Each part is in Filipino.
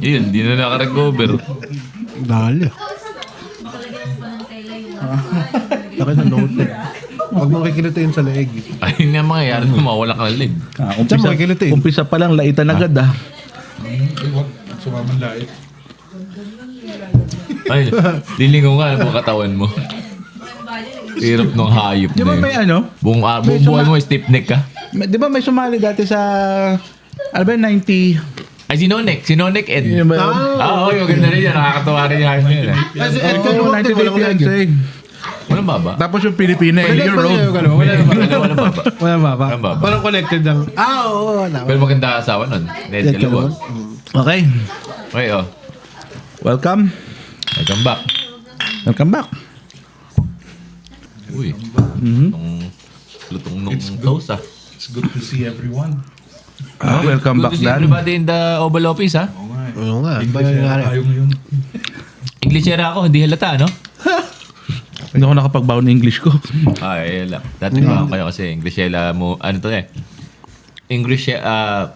Yun, di na nakarecover. Dali. Laki na note. Huwag mong kikilitin sa leeg. Ayun nga mangyayari kung mawala ka ng leg. Umpisa pa lang, laitan agad Huwag sumaman lait. Ay, diling ko nga ang katawan mo. Hirap ng hayop Di ba na may yun. ano? Buong buhay mo, stiff neck ka. Di ba may sumali dati sa... Ano ba, 90... Ay, si Nonek Ed. Yun ba yun? Oo, yung ganda rin yan. Nakakatawa rin yung hayop yun. Kasi Edgar, Oo, walang 90 Day Fiancé. Walang baba. Tapos yung Pilipina, yung road. Walang baba. Walang baba. Walang baba. Parang connected lang. Oo, wala. Pero maganda asawa nun. Ned Calabon. Okay. Okay, oh. Welcome. Welcome back. Welcome back. Uy. Lutong nung toast, ah. It's good to see everyone. Welcome back, Good to see Dan. everybody in the Oval Office, ha? Oo nga. Oo nga. Ano ba English nangyari? tayo ngayon. Englishera ako, hindi halata, no? Hindi ako nakapagbaon ng English ko. Ay, lang. Dati ba kayo kasi Englishera mo, ano to eh? English, Ano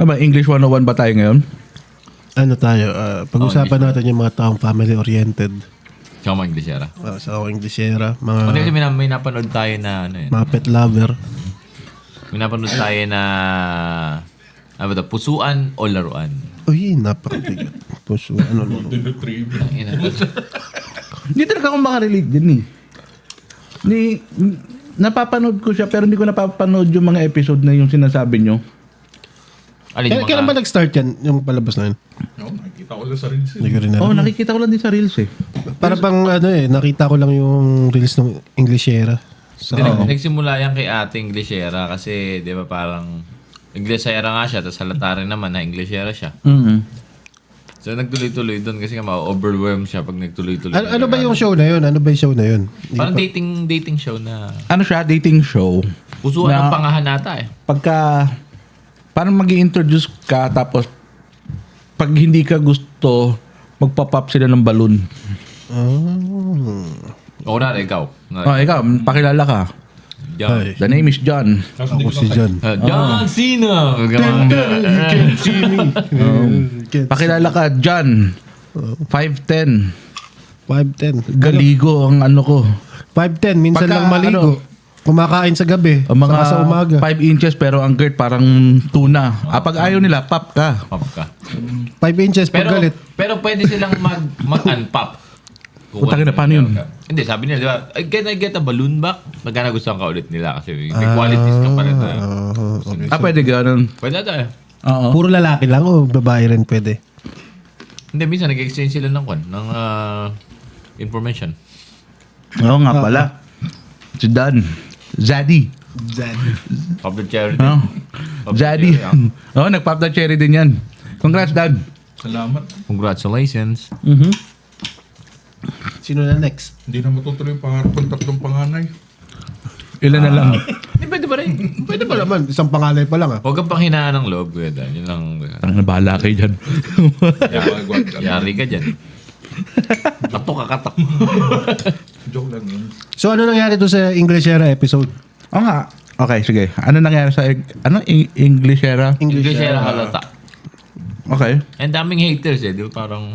ba, English 101 ba tayo ngayon? Ano tayo? Pag-usapan natin yung mga taong family-oriented. Kama Englishera. Sa Englishera. Ano kasi Mga, may napanood tayo na, ano yun? mga pet lover. May napanood tayo na, ano ba ito? Pusuan o laruan? Uy, napakabigat. Puso, ano. Golden Retriever. Hindi talaga ako makarelate din eh. Napapanood ko siya pero hindi ko napapanood yung mga episode na yung sinasabi nyo. Alin yung Kailan ba mga... nag-start yan? Yung palabas na yun? Oo, nakikita ko lang sa reels. Hindi ko rin Oo, alam. nakikita ko lang din sa Reels eh. Para bang ano nakita ko lang yung reels ng Englishera. Sa, Nagsimula yan kay ate Englishera kasi, di ba parang, Englishera nga siya, tapos halata rin naman na Englishera siya. Mm-hmm. So nagtuloy-tuloy doon kasi nga ma-overwhelm siya pag nagtuloy-tuloy. ano ba yung show na yun? Ano ba yung show na yun? Hindi Parang pa- dating show na Ano siya, dating show. pusuan Na- ng pangahanata eh. Pagka, parang mag-i-introduce ka tapos pag hindi ka gusto, magpa-pop sila ng balloon. O na ikaw. Oh, ikaw, pakilala ka. John. Ay. The name is John. Ako si John. John Cena! You can see me. Pakilala ka, John. 5'10". 5'10". Galigo ang ano ko. 5'10". Minsan Pagka, lang maligo. Kumakain sa gabi. Ang mga Saka sa umaga. 5 inches pero ang girth parang tuna. Pag ayaw nila, pop ka. Pop ka. 5 inches pag Pero, galit. pero pwede silang mag-unpop. Putang ina, paano yun? Hindi, sabi nila, di ba, can I get a balloon back? Magkana gusto ka ulit nila kasi may qualities ka pa rin. Pwede ganun. Pwede na tayo. Oo. Puro lalaki lang o babae rin pwede? Hindi, minsan nag-exchange sila ng information. Oo nga pala. Si Dan. Zaddy. Public charity. Oh. Public Zaddy. charity, Oo, nag-pop the cherry din yan. Congrats, Dan. Salamat. Congratulations. Sino na next? Hindi na matutuloy yung pangarap ng tatlong panganay. Ilan na lang. Hindi, pwede ba rin? Pwede pa naman. Isang pangalay pa lang ah. Huwag kang panghinaan ng loob, kuya Dan. Yun lang. Ang bahala kayo dyan. Yari ka dyan. Katok ka, katok. Joke lang yun. So ano nangyari to sa Englishera episode? Oo nga. Okay, sige. Ano nangyari sa... English era? English era halata. Okay. And daming haters eh. Di ba parang...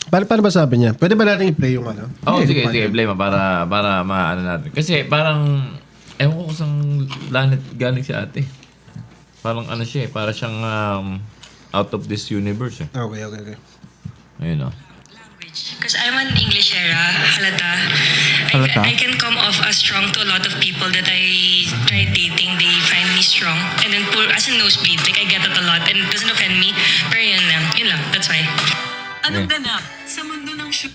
Paano ba sabi niya? Pwede ba natin i-play yung ano? Oo, sige, play mo para maano natin. Kasi parang, ewan ko kung lanet galing si ate. Parang ano siya eh, para siyang out of this universe eh. Okay. Ayun o. Because I'm an Englishera, halata. Halata? I can come off as strong to a lot of people that I tried dating. They find me strong. And then as a nosebleed, like I get it a lot and it doesn't offend me. Pero yun lang. That's why. Anong ganap sa mundo ng show?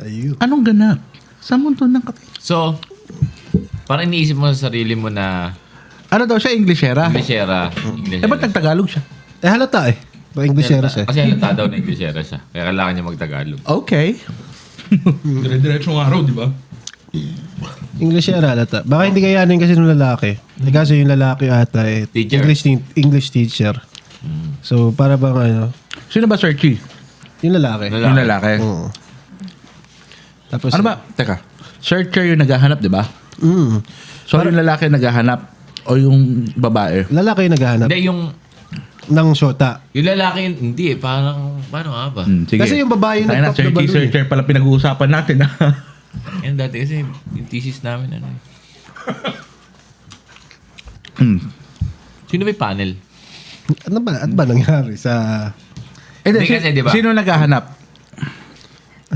Ayun. Anong ganap? Sa mundo ng kape? So, parang iniisip mo sa sarili mo na Ano daw siya? English era? Englishera. Ba't nagtagalog siya? Halata eh. Englishera siya. Kasi halata daw na Englishera siya. Kaya kailangan niya magtagalog. Okay. Dire-diretso ng araw, di ba? Englishera halata. Baka hindi kayanin kasi ng lalaki. Kasi yung lalaki ata eh. Teacher. English teacher. So para bang ano? Sino ba Searchy? Yung lalaki. Yung lalaki. Oo. Tapos Ano ba? Teka. Searcher yung naghahanap, di ba? So yung lalaki naghahanap o yung babae? Lalaki yung naghahanap. Hindi, yung ng shota. Yung lalaki, hindi eh. Parang, paano nga ba? Sige. Kasi yung babae Tayo na, nag-pop na searchy balloon. searcher pala pinag-uusapan natin. Yan dati kasi yung thesis namin, ano eh. Sino may panel? Ano ba nangyari sa... Hindi, Hindi kasi, di ba? Sino naghahanap?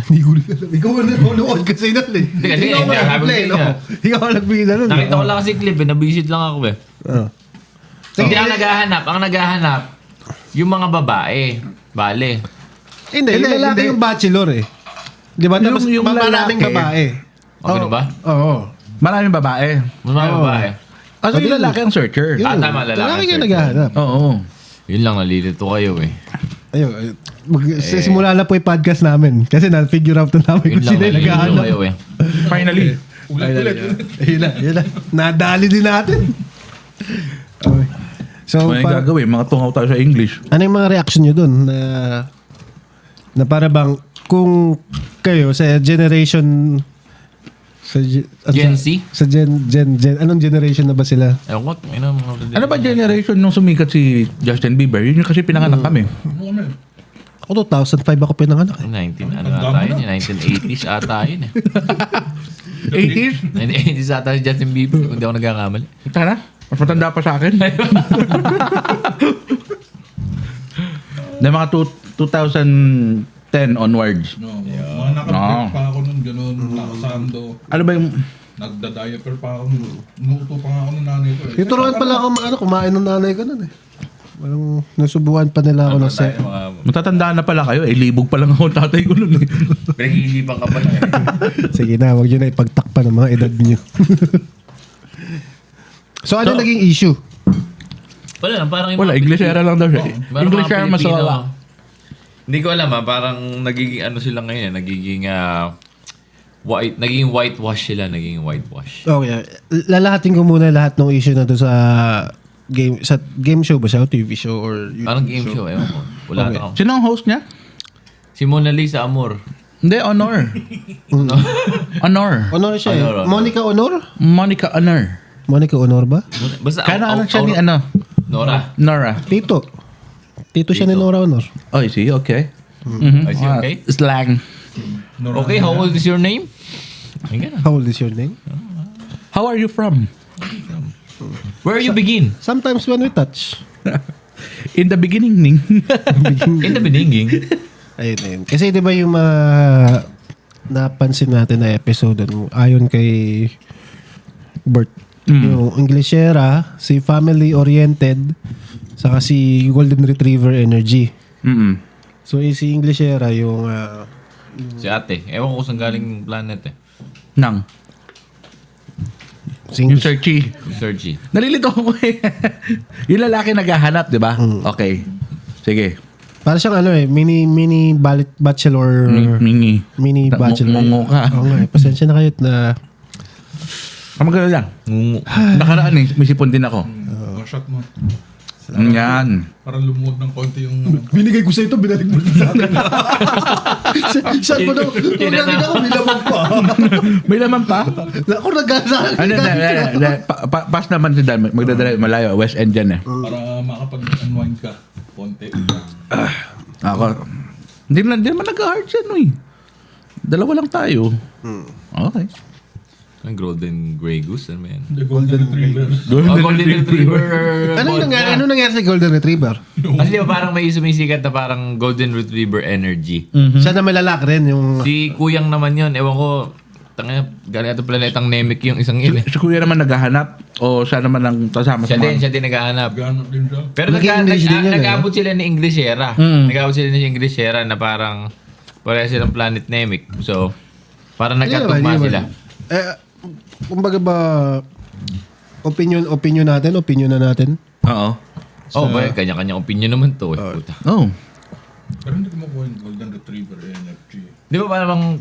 Hindi ko rin alam. Ikaw ang nanonood kasi nun eh. Hindi kasi, Ikaw ang hindi, nag-play, sabi ko no? niya. Ikaw ang nagbigay na nun. Nakita ko lang kasi clip eh. Nabisit lang ako eh. Hindi, ang naghahanap, yung mga babae. Bale. Hindi, yung lalaki yung bachelor eh. Di ba? Tapos Yung maraming lalaki. babae. O, ganun ba? Oo. Maraming babae. Mga babae. Ah, so yung lalaki ang searcher. Yun. Tama, lalaki. Lalaki yung naghahanap. Oo. Yun lang, nalilito kayo eh. Ayun. Simula na po yung podcast namin. Kasi na-figure out na namin Yun kung lang, sino yung nalilito naghahanap. kayo eh. Finally. Ulit. Yun na. Nadali din natin. Okay. So, May gagawin, mga tungaw tayo sa English. ano yung mga reaction nyo dun na para bang kung kayo sa generation Gen Z? Sa gen anong generation na ba sila? Ewan ko, Ano ba generation nung sumikat si Justin Bieber? Yun yung kasi pinanganak kami. Ano kami? Ako 2005 ako pinanganak. 19, ano ata yun? 1980s ata yun eh. 80s? 1980s ata si Justin Bieber, kung di ako nagkakamali. Tara, mas matanda pa sa akin. Na mga 2010 onwards. No, mga nakapit pa ako nun, ganun, nakasando. Ano ba yung... Nagda-diaper pa ako nun. Nuuto pa nga ako ng nanay ko eh. Tinuruan pala ako kumain ng nanay ko nun eh. Walang nasubukan pa nila ako ng set. Matatandaan na pala kayo. Eh, libog pa lang ako ang tatay ko nun. Pinag-iilipan ka pa lang. Sige na, wag nyo na ipagtakpan ng mga edad nyo. So ano naging issue? Wala lang, parang yung Wala, mga Englishera lang daw siya. Parang English mga era Pilipino. masawala. Hindi ko alam parang nagiging ano sila ngayon eh, nagiging naging whitewash sila, naging whitewash. Okay. Lalahatin ko muna lahat ng issue na doon sa game show ba siya? O TV show or YouTube Parang game show, ewan ko. Wala Okay. na ako. Sino ang host niya? Si Mona Lisa Amor. Hindi, Honor. Honor. Honor siya eh. Honor. Monica Honor? Monica Honor. Monica Honor ba? Basta Kaya anak siya ni ano? Nora. Nora. Tito. Tito siya ni Nora Honor. Oh, I see. Okay. Mhm. I see, okay. Slang. Okay, how old is your name? Ay, ganun. How old is your name? How are you from? Where you begin? Sometimes when we touch. In the beginning, Ning. In the beginning. Ayun. Kasi di ba yung napansin natin na episode ayon kay Bert. Yung Englishera, si family oriented, saka si Golden Retriever energy. So si Englishera yung Si ate. Ewan ko kung saan galing planet eh. Nang. si Yung English. searchy. Sergi. Nalilito ako eh. Yung lalaki naghahanap, di ba? Okay. Sige. Para siyang mini bachelor. Mingi. Mini bachelor. Mungo ka. Oo nga, pasensya na kayo na Kamagano lang. Ngungu. Nakaraan eh. May sipon din ako. Shot mo. Yan. Parang lumuwag ng konti yung... binigay ko sa ito, binalik mo sa akin. Saan mo na? Narinig ako, nilamang pa. May laman pa? Ako nagkasa. Ano na, pass naman si Dan. Magdadala malayo. West End dyan eh. Para makapag-unwind ka. Konti. Ako. Hindi naman nag-hard siya, no eh. Dalawa lang tayo. Okay. Ang Golden Grey Goose, ano ba yan? The Golden Retriever. Golden Retriever. Ano nangyari sa Golden Retriever? Kasi di ba parang may sumisikat na parang Golden Retriever energy. Siya na malalaki rin yung... Si Kuyang naman yun, ewan ko, tanga, galing atong planetang Namek yung isang yun eh. Si kuya naman naghahanap o siya naman ang kasama sa mga... Siya din naghahanap. Gano'n din siya. Pero Nag-i-English din yun, nag-abot sila ni Englishera. Nag-abot sila ni Englishera na parang pareha silang planet Namek. So, parang nagkatugma sila. Kumbaga ba, opinion na natin. Oo. Ba, kanya-kanya opinion naman to. Puta. Oh. Pero hindi ko makuha yung Golden Retriever energy. Di ba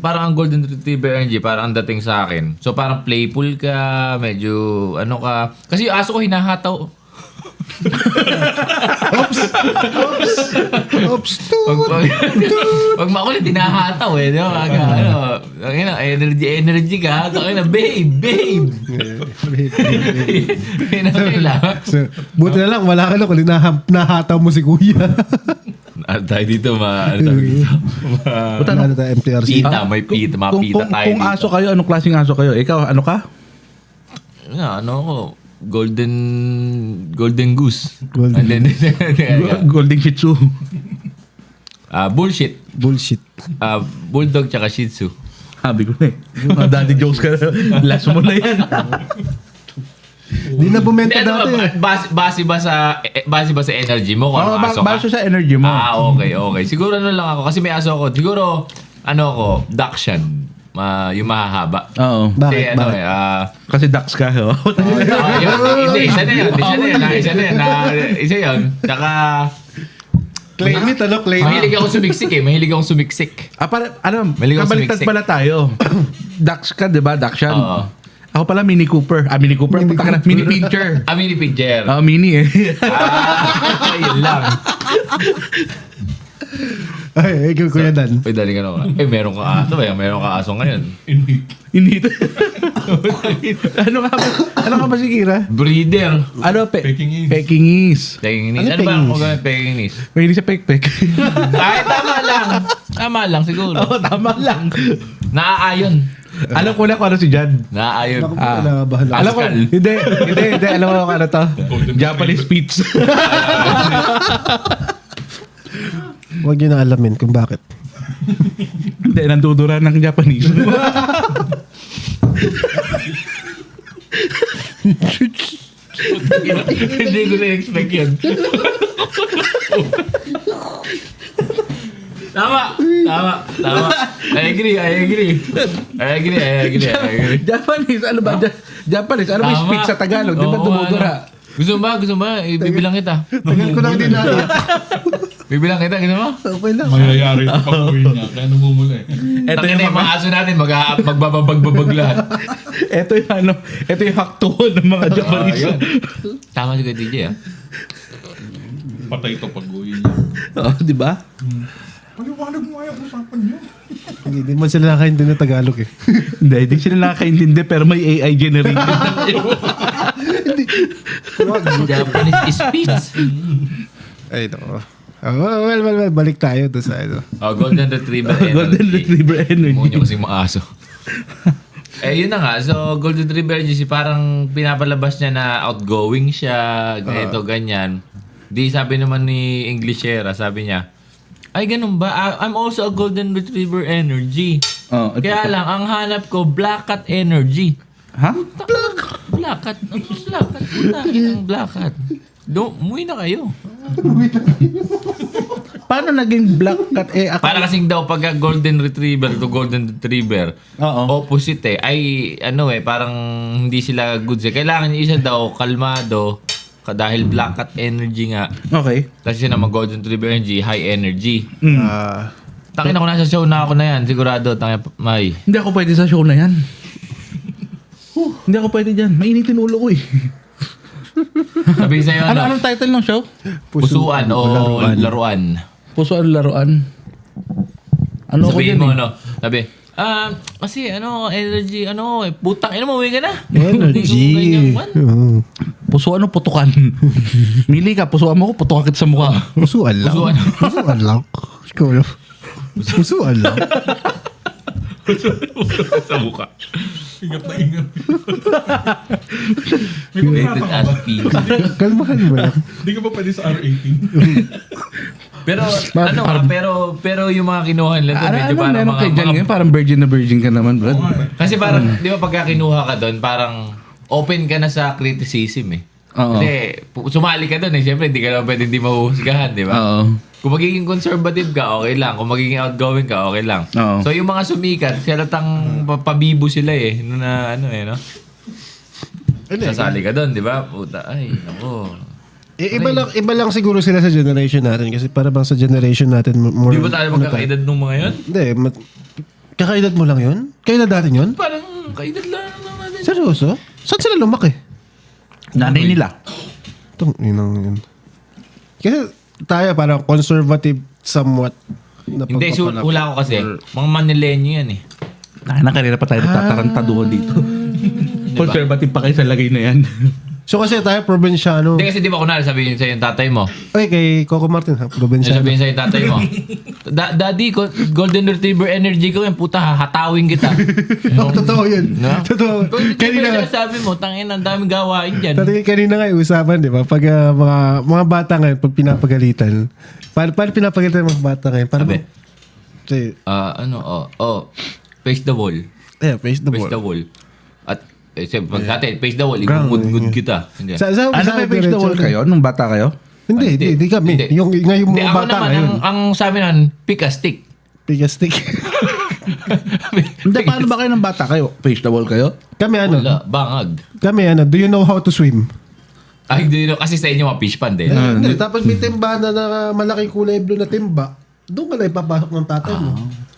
parang ang Golden Retriever energy, parang ang dating sa akin. So parang playful ka, medyo ano ka. Kasi yung aso ko hinahataw. Oops. Pag makulit, tinahataw eh. Di ba? Energy ka. Babe. Yun ang kailangan. So, buti na lang, wala ka na kung nahataw mo si kuya. Tayo dito, ano dito? Ano tayo, MTRC? Pita, may pita. Mapita tayo Kung dito. aso kayo, anong klaseng aso kayo? Ikaw, ano ka? Ano ako? Golden goose. Golden. Golden Shih Tzu. Bullshit. Bullshit. Bulldog tsaka Shih Tzu. Sabi ko na eh. Mga daddy jokes ka. Last mo na yan. Di na bumenta Hindi, ano dati eh. ba, base ba sa energy mo kung Oh, ano aso ka? baso sa energy mo. Okay. Siguro ano lang ako. Kasi may aso ako. Siguro, Dachshund. Yung mahahaba. Oo. Bakit? Kasi, Kasi ducks ka. Oh. Hindi, isa na yun. Isa yun. Tsaka, Claim it, ano? Claim it. mahilig akong sumiksik. Para, Maligaw kabaliktad sumiksik. pala tayo. Ducks ka, di ba? Dachshund. Oo. Ako pala Mini Cooper. Mini Cooper. Punta ka na. Mini Pincher. Mini Pincher. Mini eh. Yun lang. Ay, kuya Dan. Uy, dali ka naman. Meron ka aso. Meron ka aso ngayon. Hindi. Ano ka ba si Kira? Breeder. Ano? Pekingese. Pekingese. Pekinginis. Ano Ano ba ang Pekinginis? mga Pekinginis? Mahilig sa pekpek. Ay, tama lang siguro. Oo, tama lang. Naaayon. Alam ko na kung ano si Jan. Naaayon. Ako po kinabahan ako. Alam ko, Pascal. hindi. Alam ko kung ano to. Japanese speech. Huwag nyo na alamin kung bakit. Hindi, nandudura ng Japanese. Hindi ko na-expect yun. Tama. I agree. Japanese, ano ba? Japanese, ano ba yung Tama. speech sa Tagalog? Di ba Oo, dumudura? Gusto mo? Bibilang kita. Tagal ko lang din na. Bibilang kita, gusto mo? Okay lang. Mayayari ito pag uwi niya. Kaya namumula eh. Ito Tangina yung mga aso natin, magbabag lahat. Ito yung haktuon ng mga Japanese. Tama si DJ ah. Patay ito pag uwi niya. Oh, di ba? Paliwanag mo ayaw usapan niyo. Hindi man sila nakaintindi ng Tagalog eh. Hindi sila nakakaintindi pero may AI generated. Japanese speech. Ay, nako. Well, balik tayo doon sa ito. Golden Retriever Energy. Golden Retriever Energy. Munyo kasing mga aso. Yun na nga. So, Golden Retriever Energy, parang pinapalabas niya na outgoing siya, ganito, ganyan. Di sabi naman ni Englishera, sabi niya, ay, ganun ba? I'm also a Golden Retriever Energy. Oh, Kaya lang, ang hanap ko, Black Cat Energy. ha? Black Cat? Ano Black Cat? Ang Black Cat. Umuwi na kayo. Paano naging black cat Para kasing daw pagka Golden Retriever to Golden Retriever, Oo. opposite ay parang hindi sila good. Kailangan yung isa daw kalmado dahil Black Cat Energy nga. Okay. Tapos yun naman Golden Retriever Energy, high energy. Ah, Tangin ako nasa show na ako na yan, sigurado. Tangin, may. Hindi ako pwede sa show na yan. Hindi ako pwede dyan. Mainitin ulo ko eh. Sabi sa'yo, Anong title ng show? pusuan o laruan. Pusuan laruan. Ano ko Sabihin dyan mo, eh? Sabi, kasi energy, putang ina mo, uwi ka na. energy. Ganyan, man. Oo. Pusuan o putukan? Mili ka, pusuan mo ko, putukan kita sa mukha. Pusuan lang. Pusuan. Pusuan lang. Ikaw, pusuan lang. Sa mukha. Ingat na ingat. May Rated kumata as ka ba? P. Kalmahan mo lang. Hindi ka ba pwede sa R18? Pero, pero yung mga kinuha nila doon, medyo Ano parang meron kay Jan mga ngayon? Parang virgin na virgin ka naman, Brad. kasi parang, di ba pagka kinuha ka doon, parang open ka na sa criticism eh. Oo. Kasi, sumali ka doon eh. Siyempre, hindi ka naman pwede hindi mahuhusgahan, di ba? Oo. Kung magiging conservative ka, okay lang. Kung magiging outgoing ka, okay lang. Oo. So, yung mga sumikat, siyalatang pabibo sila eh. No na, no? Sasali ka doon, di ba? Puta, ay, ako. Iba lang siguro sila sa generation natin kasi para bang sa generation natin more... Di ba tayo magkakaedad nung mga yun? Hindi, kakaedad mo lang yun? Kailan natin yun? Parang kaedad lang natin. Seryoso? Saan sila lumaki? Nanay nila. Itong inang yun. Kasi tayo parang conservative somewhat. Na Hindi, pagpapalaki. hula ko kasi. Mga Manileño yan eh. Na kanina pa tayo nagtatarantaduhan dito. Conservative pa kayo sa lagay na yan. So kasi tayo probinsyano. Hindi kasi di ba kunwari sabihin sa'yo yung tatay mo. Ay, kay Coco Martin, ha? Probinsyano. Sabihin sa'yo yung tatay mo. Daddy, Golden Retriever energy ko yan. Puta, hahatawin kita. Oh, totoo yun. No? Totoo. Golden Kanina Retriever nga, sabi mo, tangin, ang daming gawain dyan. kanina nga yung usapan, di ba? Pag mga bata ngayon, pag pinapagalitan, paano pinapagalitan ng mga bata ngayon? Paano? Sabi? Say, Face the wall. yeah, face the Face ball. the wall. At, pag sa atin, face the wall, Ground. igugud kita. Hindi. Sa Ano ba face the wall kayo nung bata kayo? Hindi kami. Hindi. Yung ngayon Hindi, mga ako bata naman, ngayon. ang sabi nun, pick a stick. Pigastik. Hindi, paano ba kayo ng bata kayo? Face the wall kayo? kami Wala, bangag. do you know how to swim? Ay, hindi no, kasi sa inyo mga fish pond eh. Hindi, tapos may timba na malaking kulay blue na timba. Doon ka na ipapasok ng tatay mo.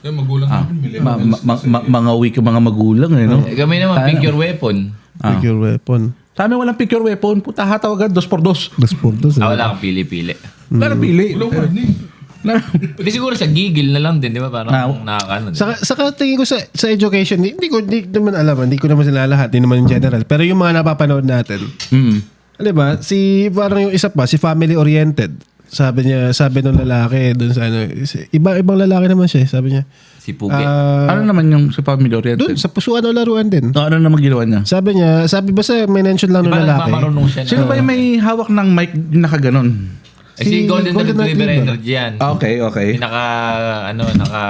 Yung magulang namin, millennials. Mga weak yung mga magulang eh, no? Kami naman, pick your weapon. Pick your weapon. Sa amin walang pick your weapon. Puta, hataw agad, 2x2. Dos puntos. Wala kang pili-pili. Wala pili. Walang warning. Hindi siguro sa gigil na lang din, di ba? Parang nakakano. Saka tingin ko sa education, hindi ko naman alam, hindi ko naman sila lahat, hindi naman in general. Pero yung mga napapanood natin, di ba, parang yung isa pa, si family oriented. Sabi ng lalaki doon sa ano, ibang lalaki naman siya, sabi niya. Si Pugi. Ano naman yung sa family oriented? Doon sa pusuan o laruan din. Ano naman ginawa niya? Sabi basta may mention lang ng Di ba lalaki. nagmamarunong siya na? Sino ba yung may hawak ng mic na nakaganon? Si Golden Retriever Energy yan. Okay. Yung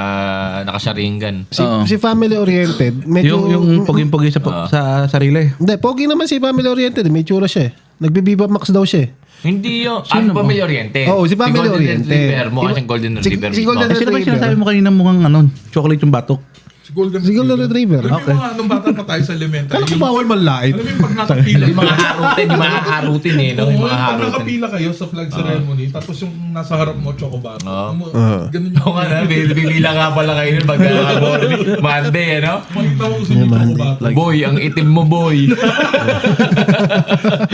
naka-sharingan. Si family oriented, medyo Yung poging-pogi sa sarili. Hindi, pogi naman si family oriented, may tsura siya. Nagbibiba max daw siya. Hindi yung family oriented. Oo, si family oriented. Si Golden Retriever, mukha siyang Golden Retriever. si Golden Sino ba Retriever. sinasabi mo kanina mukhang chocolate yung batok? Si Golden Si Golden Retriever. Alam mo yung mga nung bata pa tayo sa elementary. Kala ko bawal manlait. Alam mo yung pag nakapila. Yung mga harutin eh. No? Oo, Yung yung mga pag harutin. nakapila kayo sa flag ceremony, tapos yung nasa harap mo, chocobar. Ganun Oo nga na, bibila nga pala kayo nun pag Monday, ano? Makita ko gusto mo chocobar. Boy, ang itim mo, boy.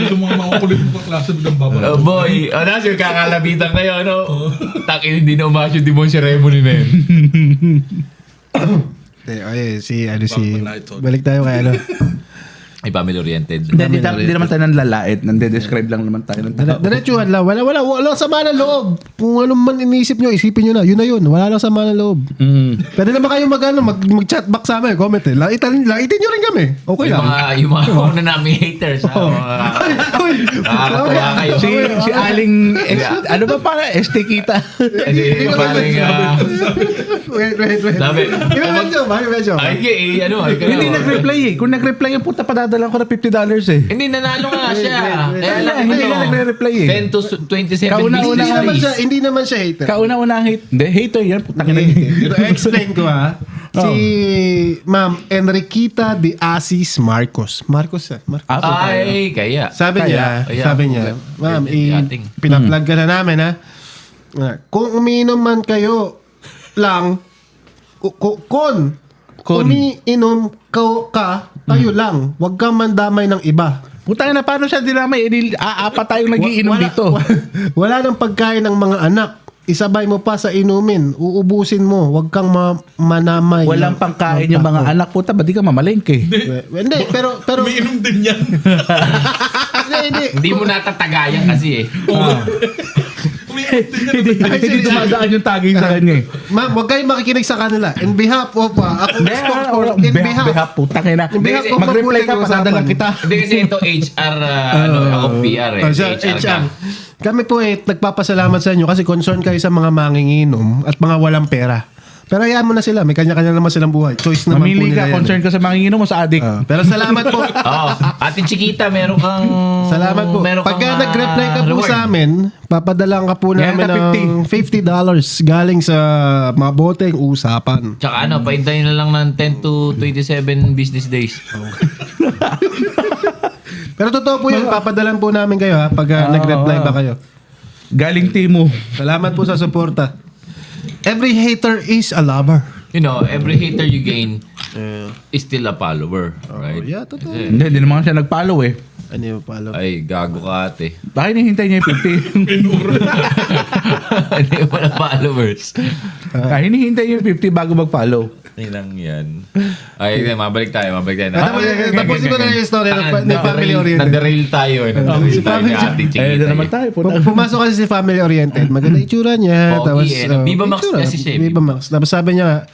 Yung mga kulit mo kaklase bilang babala. Boy, ano, yung kakalabitan kayo, ano? Takin, hindi na umasyo di mo yung ceremony na yun. Balik tayo kay ano. Ay, family oriented. Hindi naman tayo nanlalait. Nande-describe lang naman tayo ng tao. Diretsuhan lang. Wala sama ng loob. Kung ano man inisip nyo, isipin nyo na. Yun na yun. Wala lang sama ng loob. Pwede naman kayo mag-chat back sa amin. Comment eh. Laitin nyo rin kami. Okay lang. Yung mga una namin haters, ha? Nakakatuwa kayo. Si Aling, ano ba para? ST kita. Hindi, paling, Wait. sabi, Medyo. ay, ano, ay, Hindi nag-reply eh. Kung nag-reply yung puta, padadalan ko na $50 eh. Hindi, nanalo nga siya. Wait. Kaya lang, Hindi ano, na nagre-reply eh. 10 to 27 Kauna-una business days. Hindi naman siya hater. Kauna-una hate. Hindi, hater yan. Puta ka na. Explain ko ha. Si Ma'am Enriquita de Asis Marcos. Marcos. Ay, kaya. Sabi niya, Kaya, ma'am, yating. pinaplug ka na namin ha. Kung umiinom man kayo lang, kung umiinom kayo lang, huwag kang mandamay ng iba. Puta na, paano siya dinamay? Aapa tayong nagiinom dito. Wala nang pagkain ng mga anak. Isabay mo pa sa inumin. Uubusin mo. Huwag kang manamay. Walang pangkain yung mga anak. Puta, ba di ka mamalengke? Hindi, pero... Umiinom din yan. hindi. Hindi mo natatagayan kasi eh. Hindi dumadaan yung tagay sa kanya eh. Ma'am, huwag kayong makikinig sa kanila. In behalf of, ako, spokesperson, in behalf. Puta ka na. Mag-reply ka, padadalan kita. Hindi kasi ito HR, ako PR eh. HR ka. Kami po nagpapasalamat sa inyo kasi concern kayo sa mga manginginom at mga walang pera. Pero hayaan mo na sila. May kanya-kanya naman silang buhay. Choice naman po Mamili nila ka, yan. concern ka sa manginginom mo sa addict. Pero salamat po. Oo. Ate Chiquita, meron kang... Salamat po. Pagka nag-reply ka po sa amin, papadalang ka po namin ng $50 galing sa maboteng usapan. Tsaka ano, paintayin na lang ng 10 to 27 business days. Pero totoo po yun. Papadalang po namin kayo ha, pag nag-reply ba kayo. Galing Timo. Salamat po sa suporta. Every hater is a lover. you know, every hater you gain is still a follower, right? Yeah, totoo. Kasi, Hindi naman siya nag-follow eh. Ano yung palo? ay, gago ka ate. Bakit hinihintay niya yung 50? Hindi mo na followers. Hinihintay niya yung 50 bago mag-follow. Nilang yan. Ay, mabalik tayo. Tapusin ko na yung story ng family oriented. Nag-derail tayo. Nag-derail tayo ni ate Eh, doon naman tayo. Pumasok kasi si family oriented. Maganda itsura niya. Pogi eh. Viva Max itsura, kasi siya eh. Viva Max. Tapos sabi niya,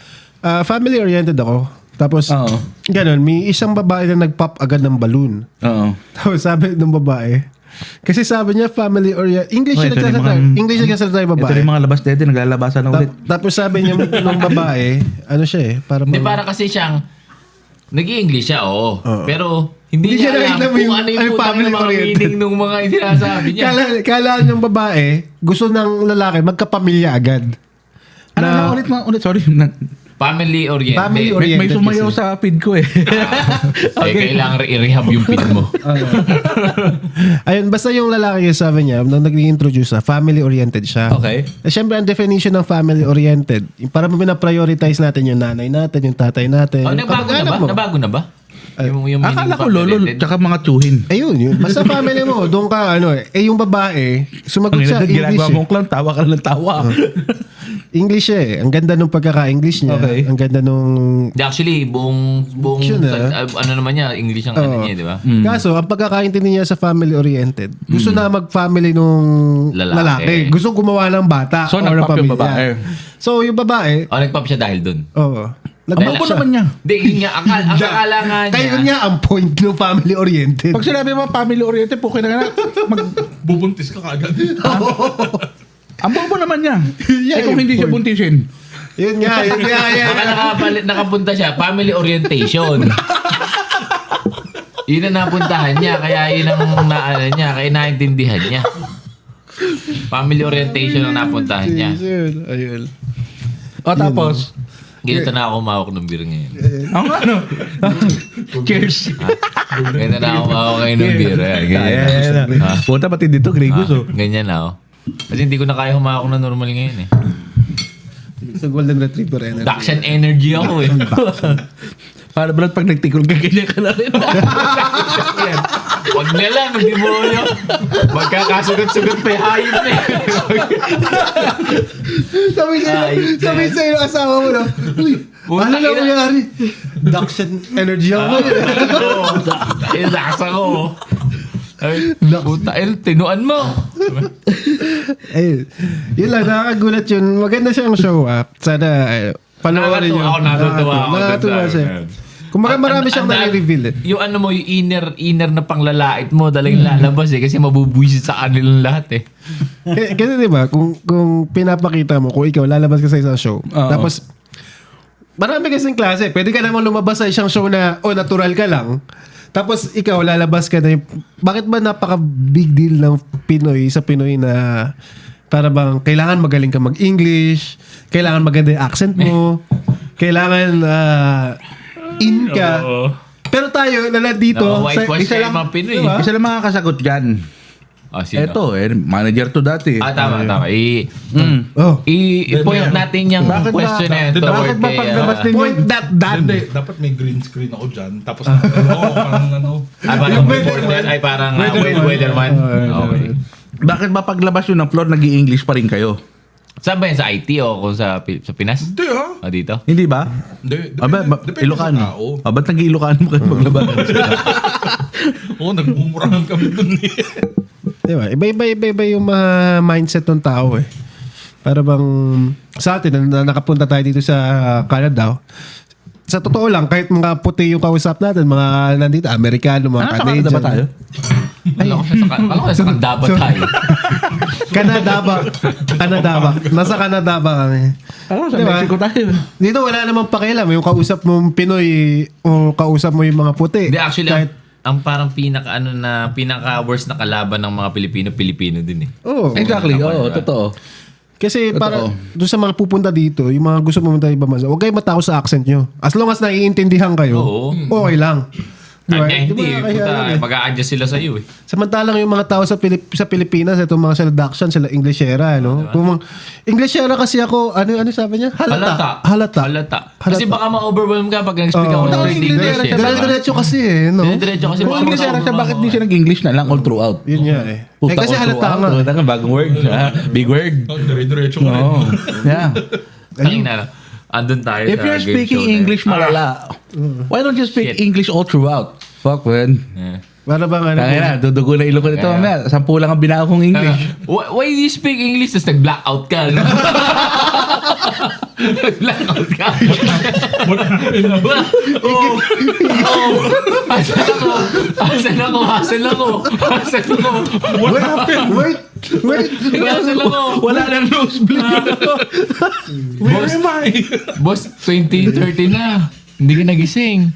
family oriented ako. Tapos, Oo. ganun, may isang babae na nag-pop agad ng balloon. Oo. Tapos sabi ng babae, kasi sabi niya family oriented. English Oh, siya ito rin nagsasalita. mga- English siya nagsasalita yung Ito babae. rin mga labas dito, naglalabasan na ulit. Tapos sabi niya ng babae, ano siya eh, Hindi, para kasi siyang nag-i-English siya, oo. Pero hindi Hindi niya siya alam alam kung yung- ano ano yung yung putang family ng mga oriented. meaning ng mga sinasabi niya. Kala niyang babae, gusto ng lalaki magkapamilya agad. Ano ulit, sorry. Family oriented. Family May oriented sumayaw kasi. sa feed ko eh. Kailangan i-rehab yung pin mo. Ayun, basta yung lalaki yung sabi niya, nung nag-introduce sa family-oriented siya. Okay. Siyempre, ang definition ng family-oriented, para mo pinaprioritize natin yung nanay natin, yung tatay natin. Oh, yung nabago na kamag-anak ba? mo. Nabago na ba? Yung meaning Akala ng ko lolo, family-oriented. tsaka mga tsuhin. Ayun, yun. Basta family mo, doon ka, yung babae, sumagot Ang siya, English ginagawa eh. mong clown, tawa ka lang ng tawa. English eh. Ang ganda nung pagkaka-English niya. Okay. Ang ganda nung... Hindi, actually, buong Fiction, ano naman niya, English ang ano Oo. niya, di ba? Kaso, ang pagkakaintindi niya sa family-oriented, gusto na mag-family nung Lalaki. lalaki. Gusto gumawa ng bata So, or ng nag-pop yung pamilya. babae. So, yung babae, O, nag-pop siya dahil dun. oo. Ang bobo naman niya. Hindi, yun nga, ang akala nga niya. Kaya nga ang point ng family-oriented. Pag sinabi mo family-oriented, po na Bubuntis ka kaagad. ang bobo naman niya. Yeah, Kung hindi siya point. buntisin. Yun nga. Baka nakapunta siya, family orientation. Yun ang napuntahan niya, kaya yun ang naano niya, kaya naintindihan niya. Family orientation ang napuntahan niya. Ayun. O tapos, Ganito na ako umawak ng beer ngayon. ang ano? Cheers. Ganito na ako umawak ngayon ng beer. Ayan, ganyan na. Ha? Puta pati dito, Gregos oh. Ganyan na, oh. Kasi hindi ko na kaya humawak ng normal ngayon, eh. Sa Golden Retriever energy. Dakshan energy ako, eh. Para Brad, pag nagtikol ka, ganyan ka na rin. Huwag na lang, hindi mo yun. Magkakasugat-sugat pa yung hayop na, eh. Sabi sa'yo ng asawa mo, no? Uy, Puta, ano na ina. nangyari? Dakshan energy ako. Ayun, laksa ko. Ay, puta, tinuan mo. Ayun. Yun lang, nakakagulat yun. Maganda siyang show up. Sana, panoorin nyo. Ako natutuwa ako. Nakakatuwa siya. Kumbaga marami siyang nare-reveal eh. Yung ano mo, yung inner na panglalait mo, talagang lalabas eh. Kasi mabubuisit sa kanilang lahat eh. Kasi diba, kung pinapakita mo, kung ikaw lalabas ka sa isang show, Oo. tapos marami kasing klase. Pwede ka naman lumabas sa isang show na, natural ka lang. Tapos ikaw lalabas ka na bakit ba napaka big deal ng Pinoy sa Pinoy na para bang kailangan magaling ka mag-English, kailangan maganda yung accent mo, kailangan in ka. Oo. Pero tayo na dito, Whitewash kayo mga Pinoy. Diba? Isa lang makakasagot dyan. Sino? Eto, manager to dati. Tama. Oh. I-point natin yung Bakit ba- question na ito. bakit ba paglabas din Point that. Hindi, dapat may green screen ako dyan. Tapos parang ano. Parang reporter, ay parang weatherman. Okay. Bakit ba paglabas yun ng floor, nag-i-English pa rin kayo? Saan ba yan? Sa IT o kung sa Pinas? Hindi ha. O dito? Hindi ba? Hindi. Depende sa Ilocano. tao. Ba't nag-i-Ilocano mo kayo paglabas? Oo, nagmumurahan kami dun eh. Diba? Iba-iba yung mga mindset ng tao eh. Para bang sa atin, na nakapunta tayo dito sa Canada, sa totoo lang, kahit mga puti yung kausap natin, mga nandito, Amerikano, mga Sa Canadian. Canada ba tayo? Alam ko sa Kandaba tayo. Canada ba? Nasa Canada ba kami? Sa Diba? Mexico tayo. Dito wala namang pakialam. Yung kausap mong Pinoy o kausap mo yung mga puti. Hindi, actually, Kahit- ang parang pinaka worst na kalaban ng mga Pilipino din eh. Oo. Exactly, Tama, oo, diba? totoo. Kasi Totoo. para doon sa mga pupunta dito, yung mga gusto pumunta ibang bansa, huwag kayo matakot sa accent nyo. As long as naiintindihan kayo, Oo. okay lang. Diba? Kanya hindi. Diba, kaya Puta, yun eh. mag-a-adjust sila sa iyo eh. Samantalang yung mga tao sa sa Pilipinas, itong mga seduction, sila Englishera, no? Kung Englishera kasi ako, ano sabi niya? Halata. Kasi baka ma-overwhelm ka pag nag-speak ako ng straight English eh. Dire-diretso kasi no? Diretso kasi Kung English siya, bakit di siya nag-English na lang all throughout? Yun nga eh. Puta, Kasi all halata nga. throughout. Bagong word. Big word. Dire-diretso ko rin. Oo. Yeah. Tangina na. Andun tayo If sa you're game speaking show na yun. English malala, why don't you speak Shit. English all throughout? Fuck, man. Yeah. Para bang ano? Kaya na, dudugo na ilong ko nito. Kaya. Mamaya, 10 lang ang binago kong English. Why do you speak English tapos nag-blackout ka? No? Nag-blackout ka? Oh. Asan ako? What happened? Wait. Asan ako? Wala nang nosebleed. Where am I? Boss, 2030 na. Hindi ka nagising.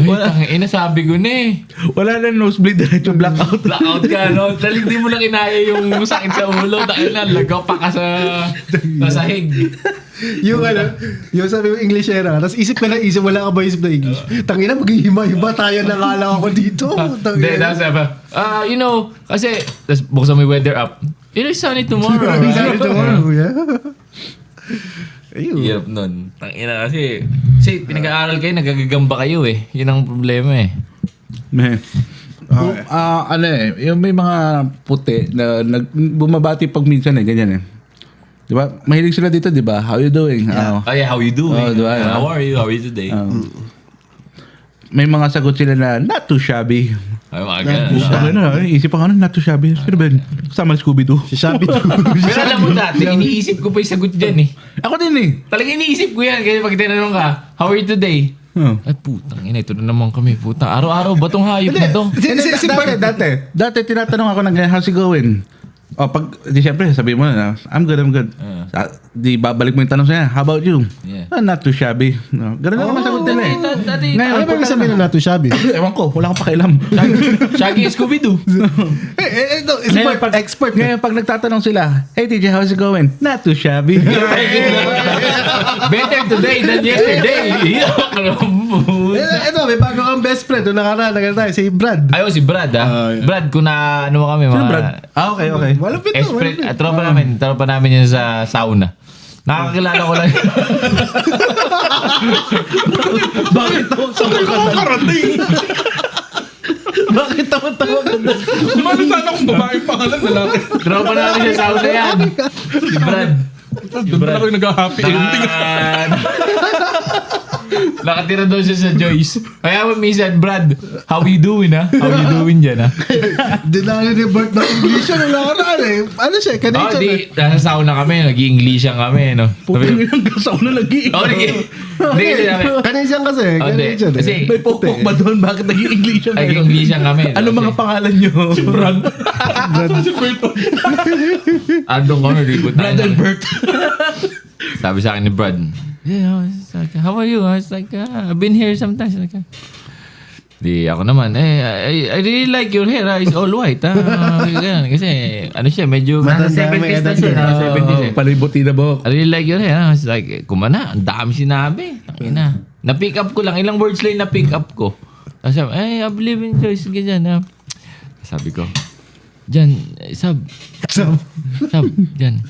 Ay, sabi ko na eh. Wala nang nosebleed. Diretso blackout. Blackout ka, no? Dahil hindi mo lang inaya yung sakit sa ulo. Dahil na, lagaw pa ka sa sahig. Yung sabi mo Englishera, tapos isip ka na isip, wala ka ba isip na English? Tangina, maghihima-hima tayo na kala ako dito. Hindi, tapos sabi, you know, kasi, tapos buksan mo yung weather app. It is sunny tomorrow. Sorry tomorrow, yeah. Ayun. Hirap nun. Tangina kasi pinag-aaral kayo, nagagagamba kayo eh. Yun ang problema eh. Man. Ano eh, yung may mga puti na bumabati pag minsan eh, ganyan eh. Di ba? Mahilig sila dito, di ba? How you doing? Oh yeah, how you doing? Oh, diba? How are you? How are you today? May mga sagot sila na not too shabby. Ay, mga ganun. Sabi na, isip pa not too shabby. Sino ba yun? Kasama ni Scooby-Doo. Si Shabby too. Pero alam mo dati, iniisip ko pa yung sagot dyan eh. Ako din eh. Talaga iniisip ko yan. Kasi pag tinanong ka, how are you today? Oh. Ay putang ina, ito na naman kami. Puta, araw-araw ba tong hayop na to? Dati tinatanong ako ng how's it going? O pag, di syempre, sabi mo na, I'm good. Di babalik mo yung tanong sa'yo, how about you? Yeah. Not too shabby. No, ganun na naman sagot nila eh. Dati, Ano ba yung sabihin na nato Shabby? Ewan ko, wala akong pakialam. Shaggy Scooby-Doo. Ito, expert. Ngayon, pag nagtatanong sila, hey TJ, how's it going? Not too shabby. Better today than yesterday. Ito, may bago kang best friend. Doon nakaraan tayo, si Brad. Ayun, si Brad Brad, kung na ano mo kami, Sino mga... Brad? Okay. Malapit to. Tropa namin yun sa sauna. Nakakilala ko lang. Bakit tawag ka na? Karating! Bakit tawag ka na? Sumali sana akong babaeng pangalan lalaki. Tropa namin sa sauna yan. Si Brad. Doon pala kayo nag-happy ending. Nakatira daw siya sa Joyce. Kaya minsan, Brad, how you doing ha? How you doing dyan ha? Dinali ni Bert ng English na nakaraan eh. Ano siya? Oh, Canadian eh. di, nasa sauna kami, nag-i-Englishan kami, no? Putang inang gasaw na lagi. Oh, hindi kasi sabi. Canadian kasi. Oh, di. Canadian eh. Kasi, May pokpok ba doon? Bakit naging English ang nag-i-Englishan kami. Ano mga pangalan nyo? Si Brad. Si Berto. Andong kami, ribot na. Brad and Bert. Sabi sa akin ni Brad, yeah, it's like, how are you? I was like, I've been here sometimes. Like, di ako naman, I really like your hair. It's all white. Ganyan. Kasi, ano siya, medyo nasa 70s na siya. Nasa 70s eh. Palibuti na bok. I really like your hair. I was like, kumana, ang dami sinabi. Tangina. Na-pick up ko lang. Ilang words lang na-pick up ko. Tapos sabi, I believe in choice. Ganyan. Sabi ko, Jan, Sab, Jan.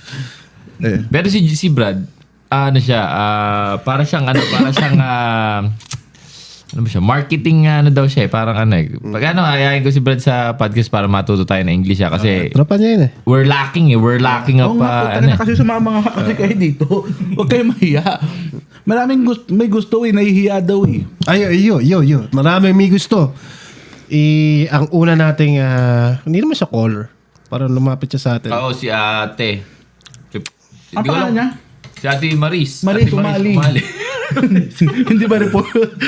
Pero si Brad, ano siya, para siyang ano ba siya, marketing ano daw siya, parang ano eh. Pag ano, ayayin ko si Brad sa podcast para matuto tayo ng English siya kasi Tropa niya yun eh. we're lacking of ano. Kasi sa mga kasi kayo dito, huwag kayo mahiya. Maraming may gusto eh, nahihiya daw eh. Yo. Maraming may gusto. Ang una nating, hindi naman siya caller. Para lumapit siya sa atin. Oo, si Ate. Ang pangalan niya? Si Ate Maris. Maris Ate Umali. Umali. Hindi ba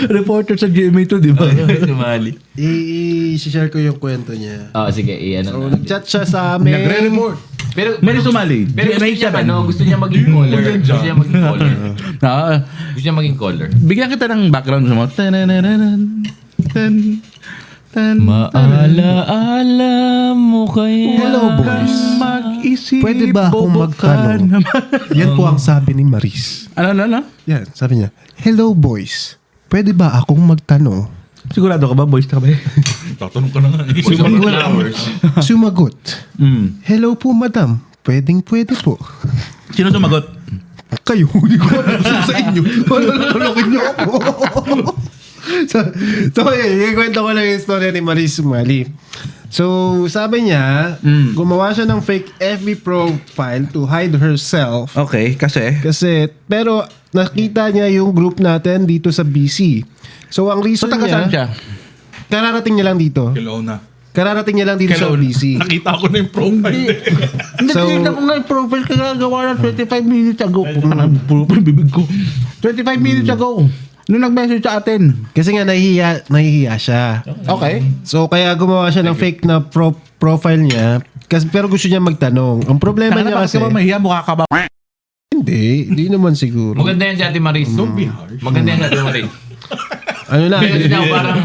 reporter sa GMA to, di ba? Umali. I-share ko yung kwento niya. Sige, ano So, natin. nag-chat siya sa amin. Nagre-report. Pero Maris Umali. Pero gusto GMA niya, 7. ano, gusto niya maging caller. Gusto niya maging caller. Gusto niya maging caller. Bigyan kita ng background mo. Maalaala mo kaya. Hello, boys. Mag-isip. Pwede ba akong magtanong? Yan po ang sabi ni Maris. Ano? Yan, sabi niya, hello boys. Pwede ba akong magtanong? Sigurado ka ba? Boys ka ba? Tatanong ka na nga. Sumagot. Hello Po, madam. Pwede po. Sino sumagot? Kayo, hindi ko alam sa inyo. Malalakin niyo ako. so ikwento ko lang yung story ni Maris Sumali. So, sabi niya, gumawa siya ng fake FB profile to hide herself. Okay, kasi? Pero nakita niya yung group natin dito sa BC. So, ang reason So, taga niya, saan siya? kararating niya lang dito. Kelowna. Kararating niya lang dito sa BC. Nakita ko na yung profile. Hindi, So- tinignan ko nga yung profile kaya gawa ng 25 minutes ago. Puta na, profile bibig ko. 25 minutes ago. Nung nag-message sa atin. Kasi nga nahihiya siya. Okay. So, kaya gumawa siya ng fake na profile niya. Pero gusto niya magtanong. Ang problema Tanga na, niya bakit kasi... ka ba mahiya? Mukha ka ba? Hindi naman siguro. Maganda yan si Ate Maris. Don't be harsh. Maganda yan si Ate Maris. Ano na? Kasi daw parang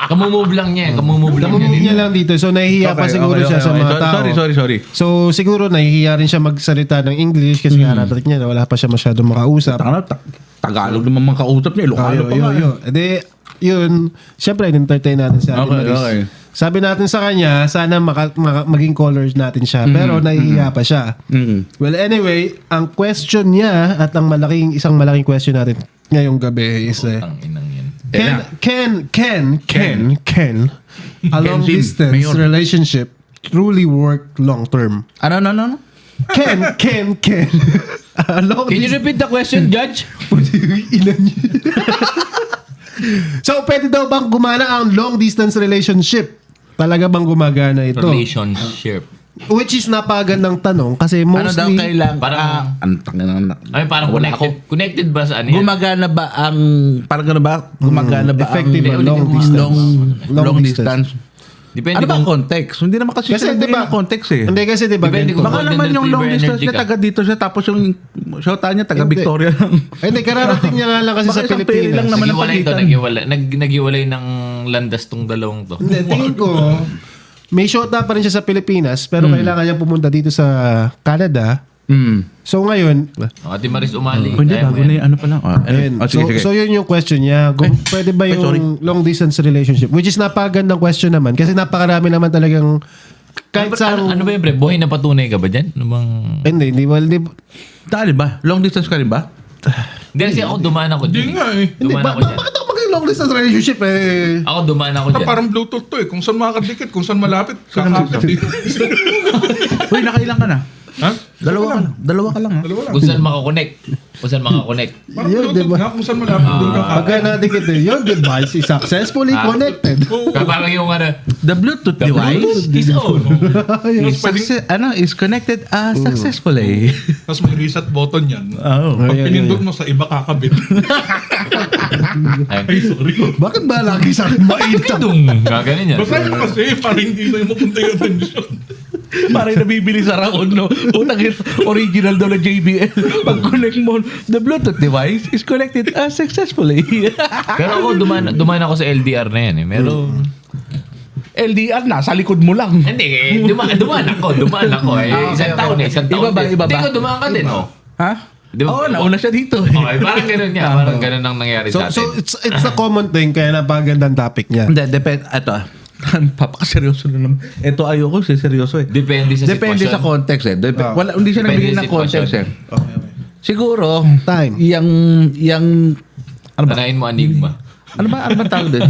kamumove lang niya. Kamumove lang Namumove niya niya. lang dito. So, nahihiya pa siguro siya sa mga tao. Sorry. So, siguro nahihiya rin siya magsalita ng English kasi kararating niya na wala pa siya masyadong makausap. Tanga na, Tagalog naman mga kausap niya. Ilocano pa nga. Edi, yun. Siyempre, in-entertain natin si Ate Okay, Maris. okay. Sabi natin sa kanya, sana maging callers natin siya. Pero nahihiya pa siya. Well, anyway, ang question niya at ang isang malaking question natin ngayong gabi is Ang inang yan. can a long Kenzin, distance Mayor. relationship truly work long term? Ano? Can a long Can you repeat the question, Judge? Ina niya. So, pwede daw bang gumana ang long distance relationship? Talaga bang gumagana ito? Relationship. Which is napagandang tanong kasi Ano daw mostly kailangan? Parang- Ang Parang Wala connected. Connected ba sa ano yan? Gumagana ba ang gumagana ba effective ang ang long distance. long distance? Depende Ano ba ang kung... context? Hindi naman kasi Kasi, sila diba, ng context eh. Hindi kasi diba Depende ganito. kung- Baka Golden naman yung long Retriever distance energy niya ka. taga dito siya tapos yung shota niya taga Hindi. Victoria lang. Ay, hindi, kararating niya nga lang kasi Baka sa isang pili lang Pilipinas. naman. Nagiwalay to, pagitan. nagiwalay ng landas tong dalawang to. Hindi, tingin ko, may shota pa rin siya sa Pilipinas pero kailangan niya pumunta dito sa Canada. So ngayon, Ate Maris umali. Hindi, Kaya mo bago yan. na yung ano pa lang. ayun. So yun yung question niya. Pwede ba sorry. yung long distance relationship? Which is napakagandang question naman kasi napakarami naman talagang kahit sa... Ano ba yun, pre? Buhay na patunay ka ba dyan? Ano bang... Hindi. Dali ba? Long distance ka rin ba? Hindi kasi ako dumaan ako dyan. Hindi nga eh. Dumaan ako dyan. Bakit ako maging long distance relationship eh? Ako dumaan ako dyan. Parang Bluetooth to eh. Kung saan makakadikit, kung saan malapit, kakapit eh. Uy, nakailang ka na. Ha? Dalawa ka lang ha. Dalawa lang. Kung saan makakonect. Kung saan makakonect. Parang Yun, Bluetooth diba? nga, kung saan malapit, doon kakapit. Pagka nadikit eh, your device is successfully connected. Parang yung ano, The Bluetooth the device Bluetooth is on. is connected successfully. Tapos may reset button yan. Oh. Pag Ayan, pinindot mo sa iba kakabit. Ay, sorry. Bakit ba lagi sa akin mainit? Dung. Gaganin yan. Basta yun kasi, parang hindi na mapunta yung attention. Parang nabibili sa raon, no? Utang original daw na JBL. Pag connect mo, the Bluetooth device is connected successfully. Pero ako dumaan ako sa LDR na yan eh. Meron... LDR, nasa likod mo lang. Hindi eh. Dumaan ako eh. Isang taon eh. Isang taon. Iba ba? Hindi ko dumaan ka din oh. Ha? Di ba? Oo, nauna siya dito. Okay, parang ganun nga. Parang ganun ang nangyari So, sa so atin. it's a common thing kaya napakagandang topic niya. Hindi, depende. Ito, papakaseryoso na naman. Ito ayoko, seryoso eh. Depende sa Depende sitwasyon. sa context eh. Wala, hindi siya Depende nagbigay sa ng context eh. sitwasyon. Siguro, Time. yung ano ba? Panahin mo enigma. Ano ba tawag doon?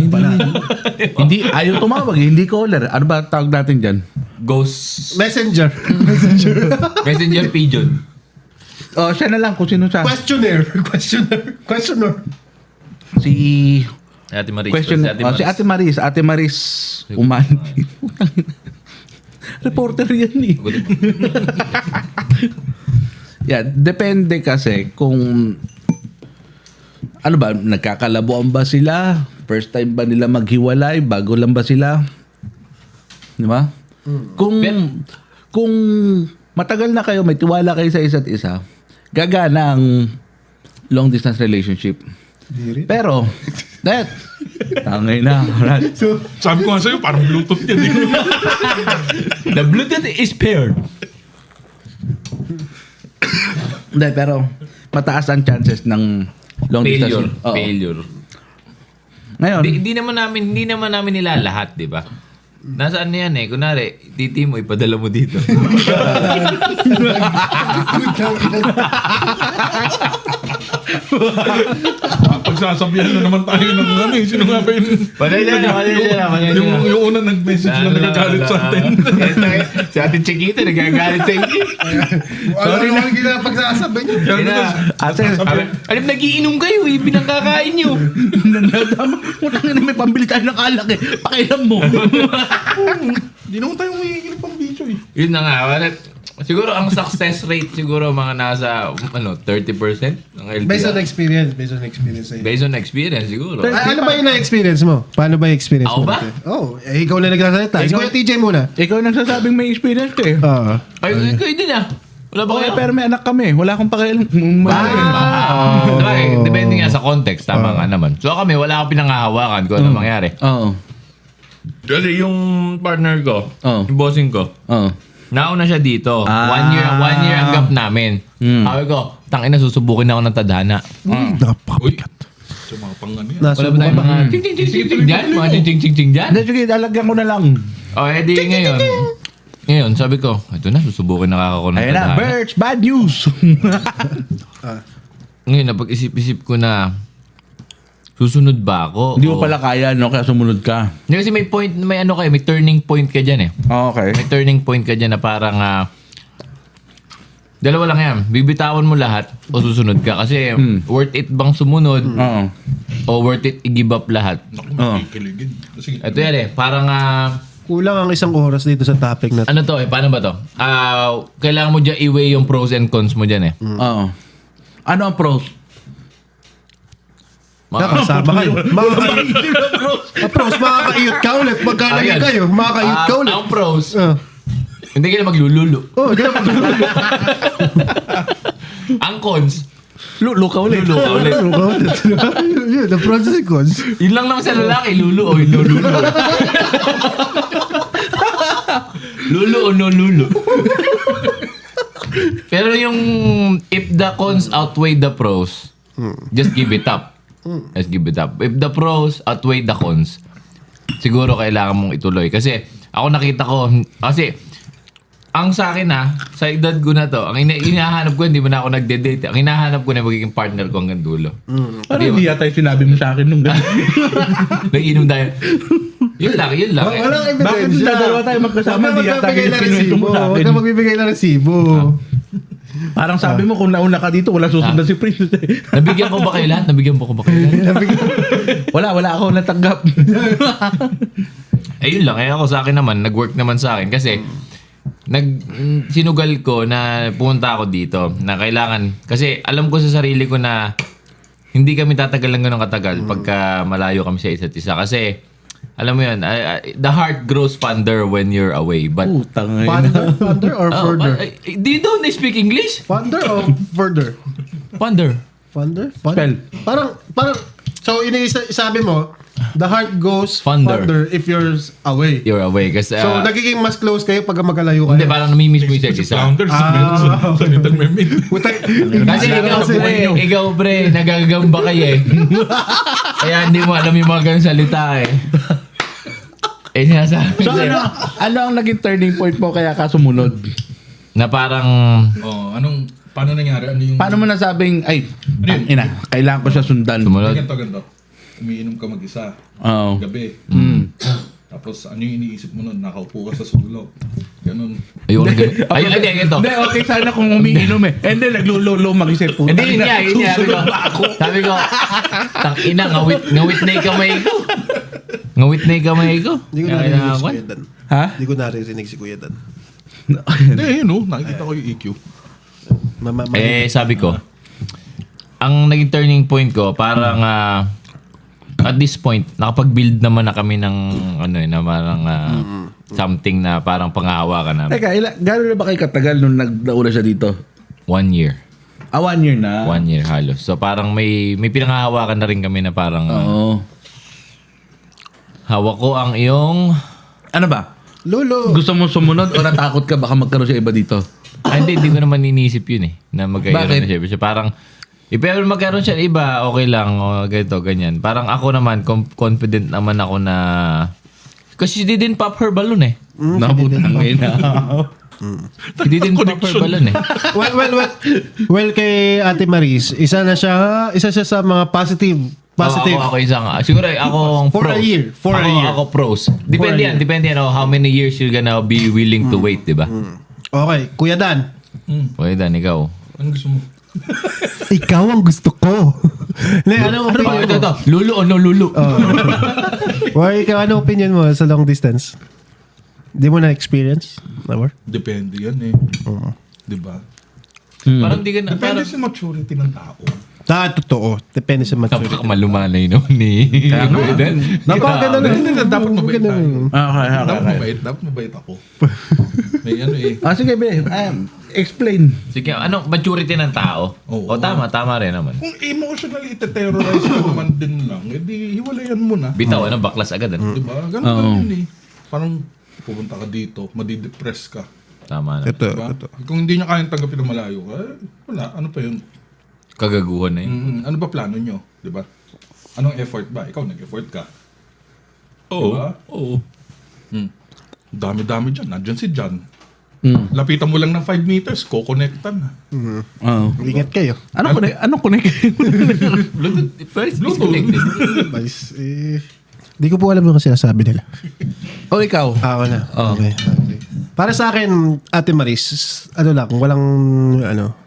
Hindi, ayaw tumawag, hindi caller. Ano ba tawag natin dyan? Ghost. Messenger. Messenger pigeon. Oh, siya na lang kung sino siya. Questionnaire. Si Ate Maris. question. Si Ate Maris. Ate Maris Umani. Reporter yan eh. Yan, depende kasi kung ano ba, nagkakalabuan ba sila? First time ba nila maghiwalay? Bago lang ba sila? Di ba? Kung matagal na kayo, may tiwala kayo sa isa't isa, gagana ang long distance relationship. Pero, tangay na. Sabi ko nga sa'yo, parang Bluetooth yan eh. The Bluetooth is paired. Hindi, pero mataas ang chances ng long Failure. distance. Oo. Failure. Ngayon? Hindi naman namin nilalahat, di ba? Nasaan na yan eh? Kunwari, titi mo, ipadala mo dito. Pagsasabihan na naman tayo ng ano eh. Sino nga ba yun? Pasensya na. Yung una nag-message na nagagalit sa atin. Si Ate Chiquita, nagagalit sa inyo. Sorry na. Hindi na pagsasabi niyo. Ate, Alam, nagiinom kayo eh, pinangkakain nyo. nanadama. Utang na may pambili tayo ng alak eh. Pakialam mo. Hindi naman tayo humihingi ng pambisyo eh. Yun na nga, siguro ang success rate siguro mga nasa 30% ng LDR. Based on experience. Sa'yo. Based on experience siguro. Ano ba yung na-experience mo? Paano ba yung experience Ako mo? ba? Ikaw na nagsasalita. Si Kuya TJ muna. Ikaw nagsasabing may experience eh. Oo. Ay, kayo din ah. Wala ba kayo? Pero may anak kami. Wala akong pakialam. Depende nga sa context, tama nga naman. So kami, wala akong pinanghahawakan kung ano mangyari. Oo. Kasi yung partner ko, yung bossing ko, Oo. nauna siya dito. Ah. 1 year ang gap namin. Sabi ko, tangina, susubukin ako ng tadhana. Napakabigat. Sa mga pangano yan. Wala ba tayong mga ching-ching-ching dyan? Mga ching-ching-ching dyan? Hindi, sige, lalagyan ko na lang. O, edi ngayon, sabi ko, ito na, susubukin na ako ng Ayun na, tadhana. Birch, bad news. Ngayon, napag-isip-isip ko na, susunod ba ako? Hindi mo pala kaya, no? Kaya sumunod ka. Hindi, kasi may point, may turning point ka dyan eh. Okay. May turning point ka dyan na parang, dalawa lang yan. Bibitawan mo lahat o susunod ka. Kasi worth it bang sumunod Oo. o worth it i-give up lahat? Naku, Oo. makikiligin. Sige. Ito yan eh. Parang, Kulang ang isang oras dito sa topic na to. ano to eh? Paano ba to? Kailangan mo dyan i-weigh yung pros and cons mo dyan eh. Oo. Ano ang pros? Kasama kayo. Pros, makakaiyot ka ulit. Magkalagay Ayan. kayo. Makakaiyot ka ulit. Ang pros, Ah. hindi ka na maglululo. Ganun pa. Ang cons, Lulo ka ulit. lulo ka ulit. Yun, the pros and cons. Yun lang naman sa lalaki, lulo o lululo. Lulo o no lulo. Pero yung if the cons outweigh the pros, just give it up. Just give it up. If the pros outweigh the cons, siguro kailangan mong ituloy. Kasi ako nakita ko, kasi ang sa akin sa edad ko na to, ang hinahanap ko, hindi mo na ako nagde-date. Ang hinahanap ko na magiging partner ko hanggang dulo. Ano hindi yata yung sinabi mo sa akin nung gano'n? Nag-inom tayo. Yun lang. Walang ebidensya. Bakit yung dalawa tayo magkasama, Huwag di ka yata magbibigay ganyan ng kinuwento mo resibo. sa akin. Huwag ka magbibigay ng resibo. Parang sabi mo, kung nauna ka dito, wala susundan si Prince. Nabigyan ko ba kayo lahat? wala ako natanggap. Yun lang. Ako sa akin naman, nag-work naman sa akin. Kasi, sinugal ko na pumunta ako dito na kailangan. Kasi alam ko sa sarili ko na hindi kami tatagal ng ganun katagal pagka malayo kami sa isa't isa. Kasi, alam mo yun, the heart grows fonder when you're away. But, Utang Fonder or further? Do you don't speak English? Fonder or further? Fonder. Fonder? Spell. Parang, so sabi mo, the heart goes Fonder. further if you're away. You're away. Kasi, So, nagiging mas close kayo pag magkalayo kayo. hindi, parang namimiss mo yung isa't isa. Flounders sa Little Mermaid. Kasi ikaw pre, nagagamba kayo eh. Kaya hindi mo alam yung mga ganun salita eh. Sinasabi So, sa'yo. ano ang naging turning point mo kaya ka sumunod? Na parang, Oh, paano nangyari? Ano yung... Paano mo nasabing, ay, ina, kailangan ko siya sundan. sumunod. Ganito. Umiinom ka mag-isa. Oo. Gabi. Mm. Tapos ano yung iniisip mo nun? Nakaupo ka sa sulok. Ganun. Ayoko na ganun. Ay, ito. Hindi, okay sana kung umiinom eh. And then, naglulolo mag-isip po. Hindi, yun niya. Sabi ko, tang ina, ngawit na yung kamay ko. Ngawit na yung kamay ko. Hindi ko naririnig si Kuya Dan. Ha? Hindi ko naririnig si Kuya Dan. Hindi, yun nakikita ko yung EQ. Sabi ko, ang naging turning point ko, parang, at this point, nakapag-build naman na kami ng, na parang, something na parang pangahawakan namin. Teka, gano'n na ba kayo katagal nung nagdaula siya dito? 1 year. 1 year na? 1 year halos. So parang may pinanghahawakan na rin kami na parang, Oo. hawak ko ang iyong, Ano ba? Lolo! Gusto mo sumunod o natakot ka baka magkaroon siya iba dito? hindi ko naman iniisip yun eh. Na magkairoon Bakit? na siya. So, parang, Pero magkaroon siya iba, okay lang. O, ganito, ganyan. Parang ako naman, confident naman ako na... Kasi she didn't pop her balloon eh. Nabutang ina. She didn't pop her balloon eh. Well, kay Ate Maris, isa siya sa mga positive. Ako isang... Siguro ako ang For pros. a year. For a year. Ako pros. Depende yan how many years you're gonna be willing to wait, di ba? Okay, Kuya Dan. Okay, Dan, ikaw. Ano gusto mo? Ikaw ang gusto ko. Anong opinion mo? Ito. Lulu o no lulu? Why, ikaw, anong opinion mo sa long distance? Di mo na-experience? Never? Depende yan eh. Di ba? Parang di ka na... Depende Parang, sa maturity ng tao. Totoo. Depende sa maturity. napakalumanay naman ni... Napakaganda na. Hindi na dapat mabait tayo. Okay. Dapat mabait ako. May ano eh. Sige, be. Explain. Sige, ano, maturity ng tao? Oo. O tama rin naman. Kung emotionally ite-terrorize ka naman din lang, edi hiwalayan mo na. Bitaw, ano, baklas agad. Ano? Di ba? Ganun yun eh. Parang pupunta ka dito, madidepress ka. Tama na. Diba? Kung hindi niya kayang tanggapin na malayo ka, wala. Ano pa yun? Kagaguhan na yun. Ano ba plano nyo? Di ba? Anong effort ba? Ikaw nag-effort ka. Oo. Diba? Oo. Dami-dami dyan. Nandyan si John. Lapitan mo lang ng 5 meters, kukonektan na. Ingat kayo. Anong connect? Bluetooth. First, disconnected. Di ko po alam yung sinasabi nila. O ikaw? Ako na. Okay. Para sa akin, Ate Maris, walang,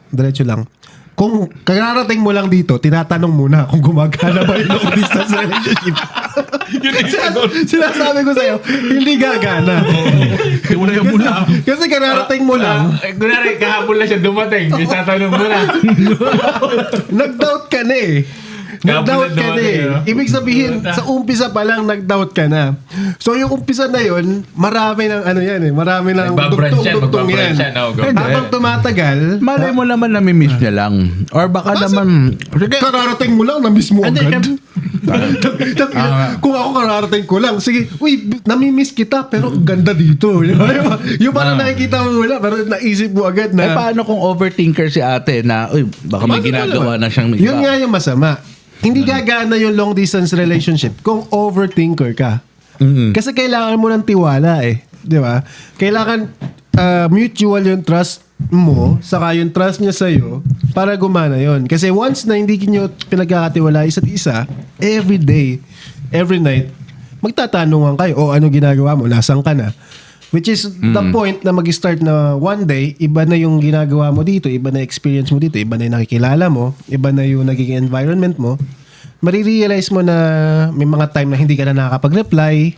diretso lang. Kung kararating mo lang dito, tinatanong muna kung gumagana ba yung long distance relationship. Sinasabi ko sa'yo, hindi gagana. Hiwalayan mo lang. Kasi kararating mo lang, Kunwari, kahapon lang siya dumating. Isatanong mo na. nag-doubt ka na eh. Nag-doubt ka na eh. Ibig sabihin, sa umpisa pa lang, nag-doubt ka na. So yung umpisa na yun, marami ng marami ng dugtong yan. Habang tumatagal, Malay mo naman namimiss niya lang. Or baka naman... Sige, kararating mo lang, na-miss mo agad. Kung ako kararating ko lang, sige, nami-miss kita, pero ang ganda dito. Yung parang nakikita mo wala, pero naisip mo agad na. paano kung overthinker si ate na, baka may ginagawa na siyang Yun nga yung masama. Hindi gagana yung long distance relationship kung overthinker ka. Kasi kailangan mo ng tiwala eh. Di ba? Kailangan mutual yung trust mo, saka yung trust niya sa'yo para gumana yon. Kasi once na hindi nyo pinagkakatiwala isa't isa, every day, every night, magtatanungan kayo, ano ginagawa mo, nasan ka na? Which is the point na mag-start na one day, iba na yung ginagawa mo dito, iba na experience mo dito, iba na yung nakikilala mo, iba na yung naging environment mo. Marirealize mo na may mga time na hindi ka na nakakapag-reply,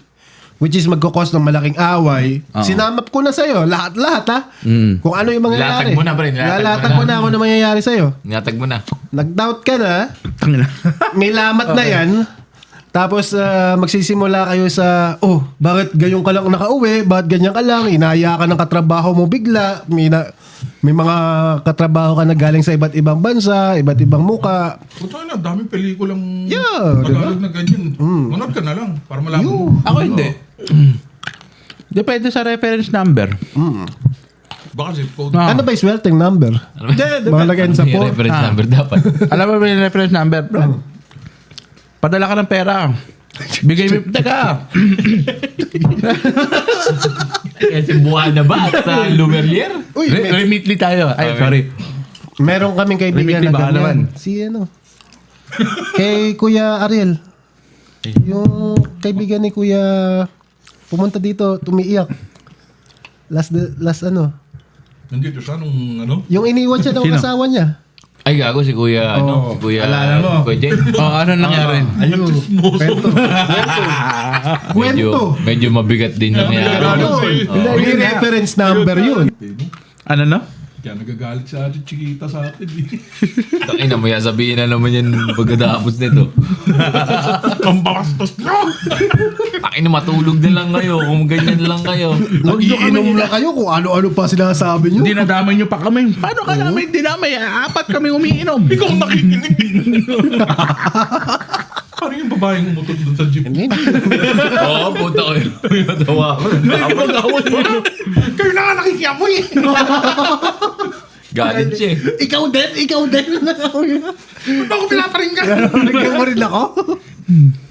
which is magkakos ng malaking away. Sinamap ko na sa'yo, lahat-lahat ha. Kung ano yung mangyayari. Nilatag mo na, pre. Nilatag mo na kung ano mangyayari sa'yo. Nilatag mo na. Nag-doubt ka na, may lamat na yan. Tapos magsisimula kayo sa, bakit ganyan ka lang nakauwi? Bakit ganyan ka lang? Inaya ka ng katrabaho mo bigla. May mga katrabaho ka na galing sa iba't ibang bansa, iba't ibang muka. Puto na, daming pelikulang diba? Tagalog na ganyan. Manood ka na lang para malaman mo. Ako hindi. Depende sa reference number. Baka zip code. Ano ba yung swelteng number? Mahalagain sa May po. reference number dapat. Alam mo ba yung reference number, bro? Padala ka ng pera. Bigay mo. Teka. Kasi buwan na ba? At Lumerier? Uy, Remitly tayo. Ay, sorry. meron kaming kaibigan Remitly na baka ganyan. naman. Si kay Kuya Ariel. Yung kaibigan ni Kuya pumunta dito, tumiiyak. Last Nandito siya nung yung iniwan siya ng Sino? asawa niya. Ay, gago si Kuya, si Kuya... alala mo. Kuya Jay. Ano nangyari? Ayun. Kwento. Medyo mabigat din yung nangyari. May reference number yun. Ano no? Kaya nagagalit sa atin, chikita sa atin. Tangina mo yan, sabihin na naman yan pagkatapos nito. Ang bastos nyo! Tangina, matulog din lang kayo kung ganyan lang kayo. Nag-iinom lang kayo kung ano-ano pa sinasabi nyo. Dinadamay nyo pa kami. Paano ka namin dinamay? 4 kami umiinom. Ikaw ang nakikinig. Parang yung babaeng umutod doon sa jeep. Oo, puta ko yun. Natawa ko. Kayo na nga nakikiamoy. Galit siya eh. Ikaw din. Ano ako pinaparinggan? Nagyan mo rin ako.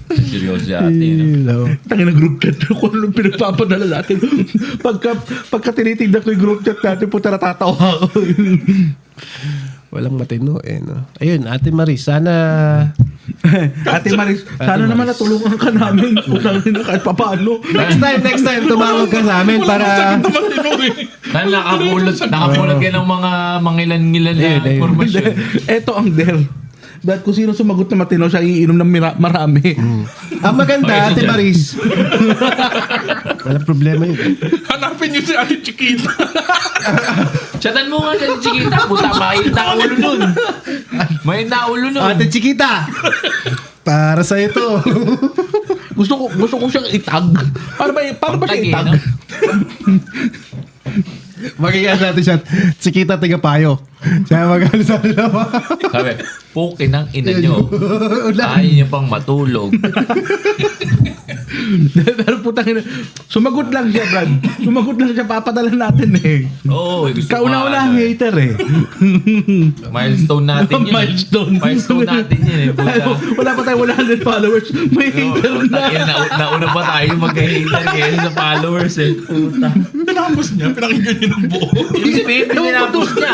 Seryoso si ate. No? Tangin na group chat kung anong pinagpapadala natin. Pagka tinitignan ko yung group chat natin, puta natatawa ako. Walang matino eh, no? Ayun, Ate Maris, sana... Ate Maris, sana naman natulungan ka namin. Putang ina kahit papaano. Next time, tumawag ka sa amin para... Saan nakapulot ka ng mga mangilan-ngilan na informasyon? Eto ang der. Dahil kung sino sumagot na matino, siya iinom ng marami. Ang maganda, Ate Maris. Walang problema yun. Hanapin niyo si Ate Chiquita. Chatan mo nga siya si Chiquita. Puta, mahit na ulo nun. Mahit na ulo nun. Ate Chiquita! Para sa ito. Gusto ko siyang itag. Paano ba siya Pagtag, itag? no? Magiging natin siya, Chiquita Tigapayo. Siya mag-ano sa dalawa. Sabi, pukin ang ina nyo. Ayaw niyo pang matulog. Pero putang ina, sumagot lang siya, Brad. Sumagot lang siya, papadala natin eh. Oo, gusto Kauna-una ang hater eh. Milestone natin yun. Milestone natin yun eh. Puta. Wala pa tayo 100 followers. May hater na. Nauna pa tayo mag-hater kaya sa followers eh. Puta. Tinapos niya, pinakinggan niya ng buo. Ibig sabihin, pinapos niya.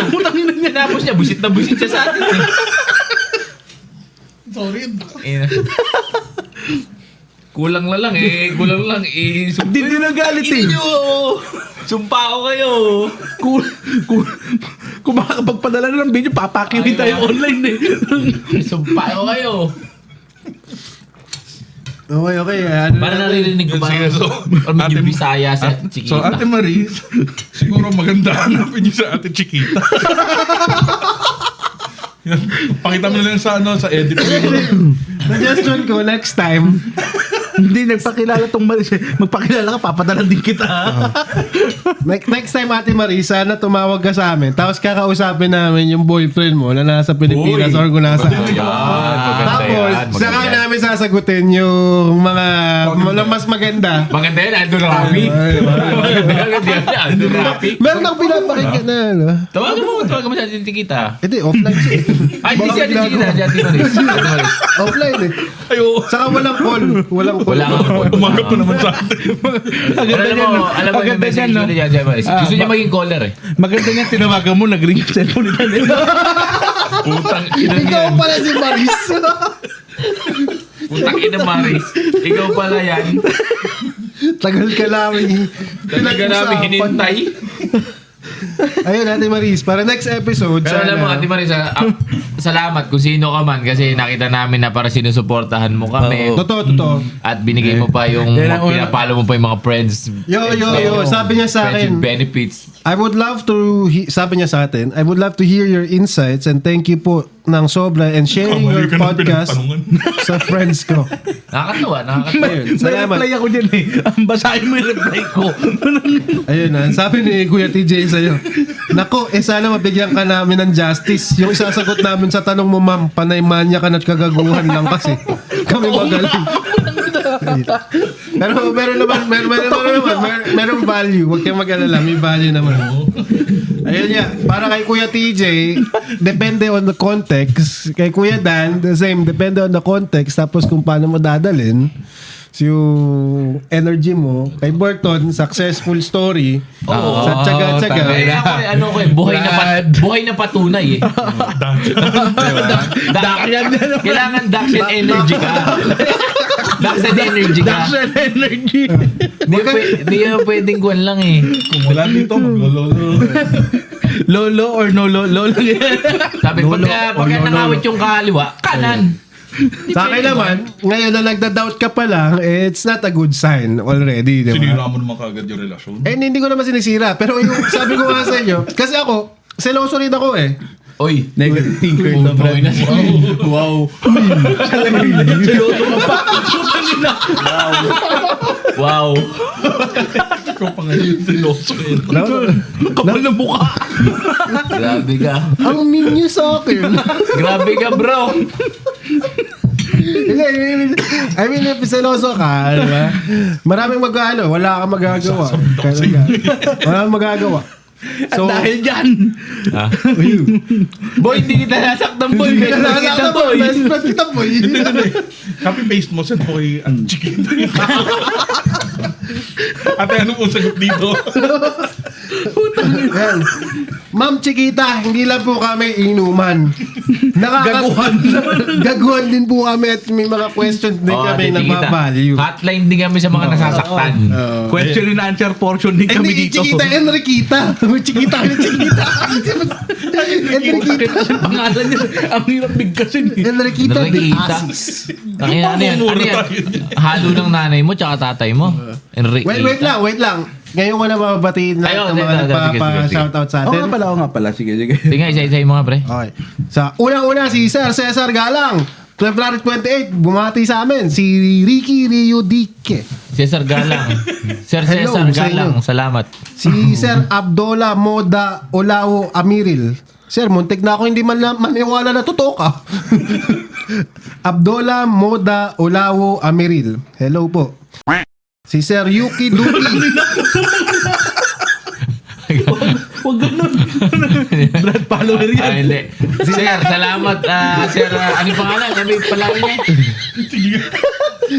Pinapos niya, busit na busit siya sa atin eh. Sorry. Kulang na lang eh. Kulang lang eh. Hindi nagalit eh. Inyo! Sumpa ako kayo. Kung makakapagpadala na ng video, papakiwin tayo online eh. Sumpa ako kayo. Okay. Para naririnig ko ba? Sige, so, Or medyo Ate- Bisaya sa Chiquita. So, Ate Maris, siguro maganda hanapin niyo sa Ate Chiquita. Yan. Pakita mo na lang sa edit. Suggestion ko, next time, Hindi nagpakilala tong Maris eh. Magpakilala ka, papadalan din kita. next time, Ate Maris, sana tumawag ka sa amin. Tapos kakausapin namin yung boyfriend mo na nasa Pilipinas Uy. or kung nasa... Maganda Tapos, saka namin sasagutin yung mga mas maganda. Maganda yan, Aldo Rapi. Maganda yan, Aldo Rapi. Meron akong pinapakinggan na, ano? Tawagan mo siya si Chiquita. Hindi, offline siya. Ay, hindi siya si Chiquita, siya si Maris. Offline eh. Ayo, Saka walang call. Wala kang call. umanggap ko naman sa atin. Alam mo yung message ko niya, Jay Maris. Gusto niya maging caller eh. Maganda niya, tinawagan mo, nag-ring yung cellphone ni Daniel. Putang ina Ikaw yan. pala si Maris. Putang ina Maris. Ikaw pala yan. Tagal ka namin. Talaga namin hinintay. Ayun, Ate Maris, para next episode, Pero alam mo, Ate Maris, salamat kung sino ka man kasi nakita namin na para sinusuportahan mo kami. Totoo. At binigay mo pa yung, Yan ang una. pinapalo mo pa yung mga friends. Yo. Sabi niya sa Friendship akin, benefits. I would love to, sabi niya sa atin, I would love to hear your insights and thank you po ng sobra and sharing your Kamali ka ng podcast pinagtanungan. sa friends ko. Nakakatawa. Salamat. May reply ako dyan eh. Basahin mo yung reply ko. Ayun na, sabi ni Kuya TJ sa'yo, nako, sana mabigyan ka namin ng justice. Yung isasagot namin sa tanong mo, ma'am, panay manya ka na't kagaguhan lang kasi. Kami magaling. Pero meron value. Huwag kang mag-alala, may value naman. Ayun niya, para kay Kuya TJ, depende on the context. Kay Kuya Dan, the same, depende on the context. Tapos kung paano mo dadalhin yung energy mo. Kay Burton, successful story. Sa tsaga-tsaga. Buhay na patunay eh. Kailangan Dax and energy ka. Dax and energy ka. Daxel energy. Hindi yan pwedeng kuwan lang eh. Kung wala dito, maglololo. Lolo or no lolo lang yan. Sabi, pagka nangawit yung kaliwa, kanan. Sa akin naman, ngayon na nagda-doubt ka pa lang, it's not a good sign already, di ba? Sinira mo naman kagad yung relasyon. Eh, hindi ko naman sinisira. Pero yung sabi ko nga sa inyo, kasi ako, seloso rin ako eh. Oy, Negative thinker na bro. Wow. Seloso ka pa. Sutan nila. Wow. Ikaw pa nga yung siloso eh. Kapal na mukha. Grabe ka. Ang minyo sa akin. Grabe ka, bro. I mean, if seloso ka, diba? Maraming mag-ano, wala kang magagawa. Wala kang magagawa. At dahil dyan, Boy, hindi kita nasaktan, boy. Best friend kita, boy. Best friend kita, boy. Copy-paste mo, send mo kay Chiquita. Ate, ano po sagot dito? Yan. Ma'am Chiquita, hindi lang po kami inuman. gaguhan. Gaguhan din po kami at may mga questions din kami na mabaliw. Hotline din kami sa mga nasasaktan. Question and answer portion din kami Hindi, dito. Chiquita, Enriquita. Chiquita. Enriquita. Pangalan niya, ang hirap bigkasin eh. Enriquita de Enriquita. Asis. Ano yan? Ano yan? Halo ng nanay mo tsaka tatay mo. Enrique. Wait lang. Ngayon ko na mababatiin lahat Ayun, ng mga sige. nagpapa-shoutout sa Oo atin. nga pala. Sige. Sige, isa-isahin mo nga, pre. Okay. Sa unang-una, si Sir Cesar Galang. February 28, bumati sa amin. Si Ricky Rio Dique. Cesar Galang. Sir Hello, Cesar sa Galang, inyo. salamat. Si Sir Abdola Moda Olawo Amiril. Sir, muntik na ako hindi maniwala na totoo ka. Abdola Moda Olawo Amiril. Hello po. Si Sir Yuki Duki. Huwag ganun. Brad follower yan. Hindi. Sir, salamat. Sir, ano yung pangalan? Ano yung palagi niya?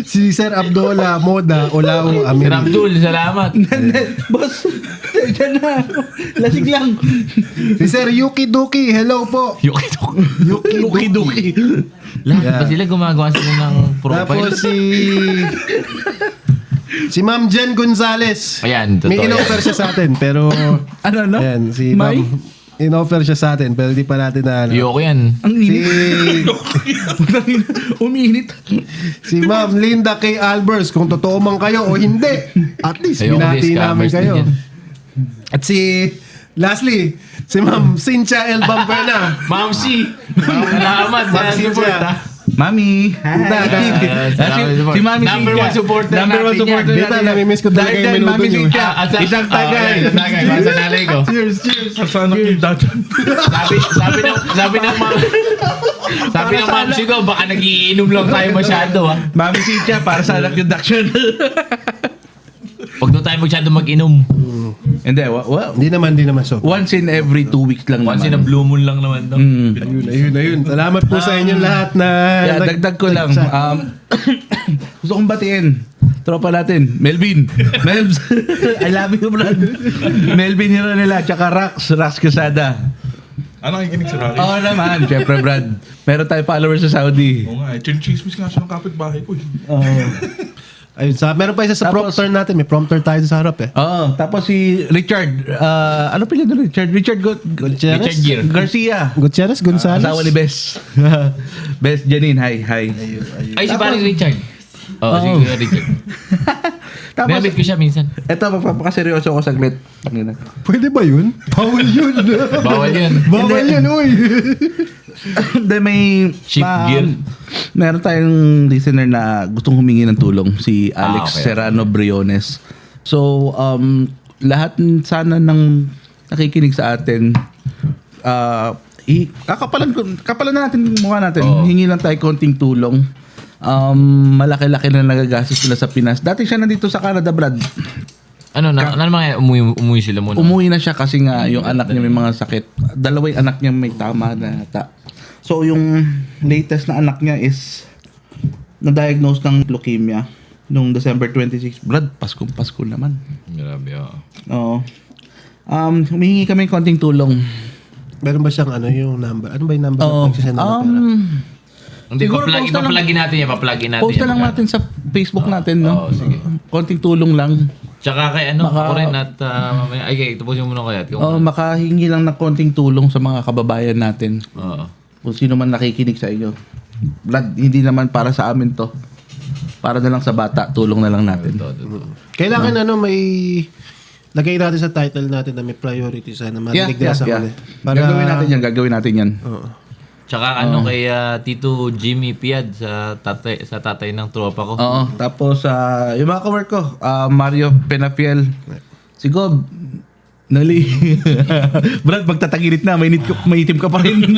Si Sir Abdola Moda Olawo Sir Amiril. Abdul, salamat. Boss, dyan na. Lasig lang. Si Sir Yuki Duki. Hello po. Yuki. Yuki Duki. Lahat ba sila gumagawa sila ng profile? Tapos si Ma'am Jen Gonzalez. Ayan, totoo May yan. in-offer siya sa atin pero Ano? ayan, si May? Ma'am in-offer siya sa atin pero di pa natin na Yoko yan. Ang Si init. Umiinit. si Ma'am Linda K. Albers kung totoo man kayo o hindi. At least Ayoko, binati namin scammers din kayo. yan. At lastly, si Ma'am Cynthia L. Bamperna. Ma'am C. Salamat sa Ma'am support, Cynthia. ha? Mami. Si Mami Number one Cynthia. supporter Number one natin supporter yan. Dito, namimiss ko talaga yung Dahil minuto Mami nyo. Cynthia. Isang tagay. Sa nanay ko. Cheers. Sa anak yung dadyan. Sabi ng ma'am. Sabi ng ma'am ko, baka nagiinom lang tayo masyado, ha? Mami Cynthia, para sa anak yung Daction. Huwag daw tayo masyado mag-inom. Hindi, Hindi naman so. once in every 2 weeks lang Once in a naman. blue moon lang naman to. Ayun. Salamat po sa inyong lahat na Yeah, dagdag ko lang. Gusto kong batiin. Tropa natin, Melvin. Melvs. I love you, Brad. Melvin hero nila, tsaka Rax Quesada. Ano nakikinig sa Rocky? Oo naman, syempre, Brad. Meron tayo followers sa Saudi. Oo nga, chismis nga siya ng kapitbahay ko. Ayun, meron pa isa sa Tapos- prompter natin. May prompter tayo sa harap eh. Oo, tapos si Richard. Ano pala doon, Richard? Richard Richard Gere. Garcia. Gutierrez Gonzalez. Asawa ni Bess. Bess Janine, hi. Ay, si Paring Richard. Oo, si Kuya Richard. Tapos, Binabit ko siya minsan. eto, magpapakaseryoso ako saglit. Pwede ba yun? Bawal yun. Bawal yan. Bawal yun, uy. Hindi, may... Ship gear. Meron tayong listener na gustong humingi ng tulong. Si Alex okay. Serrano Briones. So, lahat sana ng nakikinig sa atin, kapalan na natin yung mukha natin. Oo. Hingi lang tayo konting tulong. Malaki-laki na nagagastos sila sa Pinas. Dati siya nandito sa Canada, Brad. Ano mga umuwi sila muna? Umuwi na siya kasi nga yung anak niya may mga sakit. Dalawa yung anak niya may tama na ata. So yung latest na anak niya is na-diagnose ng leukemia noong December 26. Brad, Pasko naman. Grabe, oo. Oo. Humingi kami ng konting tulong. Meron ba siyang yung number? Ano ba yung number na pagsasend ng pera? Hindi, Siguro post na lang. ipaplugin natin yan. Paplugin natin Post na yan. lang natin sa Facebook natin, no? Oo, sige. Konting tulong lang. Tsaka kay ako rin at mamaya. Ay, ito po yung muna kaya. Makahingi lang ng konting tulong sa mga kababayan natin. Oo. Kung sino man nakikinig sa inyo. Brad, hindi naman para sa amin to. Para na lang sa bata, tulong na lang natin. Kailangan may... Lagay natin sa title natin na may priority sana. Marinig nila sa huli. Gagawin natin yan. Tsaka kay Tito Jimmy Piad sa tatay ng tropa ko. Oo. Tapos, yung mga ka-work ko, Mario Penafiel, si Gob, Nali. Brad, magtatagilit na, may itim ka pa rin.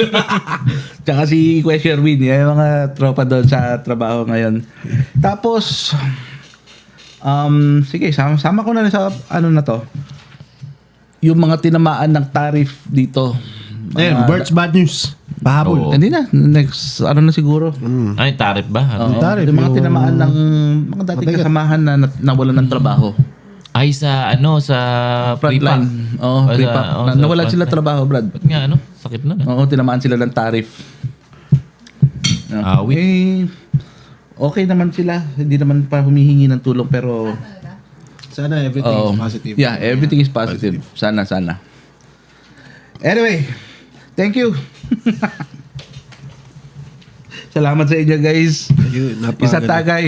Tsaka si Kuya Sherwin, yung mga tropa doon sa trabaho ngayon. Tapos, sige, sama ko na sa ano na to. yung mga tinamaan ng tariff dito. Ayun, Bert's Bad News. Pahabol. Oo. Hindi na. Next, ano na siguro. Ay, tarif ba? Oo, tarif, yung mga yung- tinamaan ng mga dating Matigas. kasamahan na nawalan ng trabaho. Ay, sa sa Frontline. Oo, Sa- pre-pack. oo, sa Nawalan sila frontline. trabaho, Brad. Ba't nga, ano? Sakit na. Oo, tinamaan sila ng tariff. Awit. Okay naman sila. Hindi naman pa humihingi ng tulong pero Sana everything oo. is positive. Yeah, everything is positive. Sana. Anyway, thank you. Salamat sa inyo, guys. Ayun, Isa napakaganda. tagay.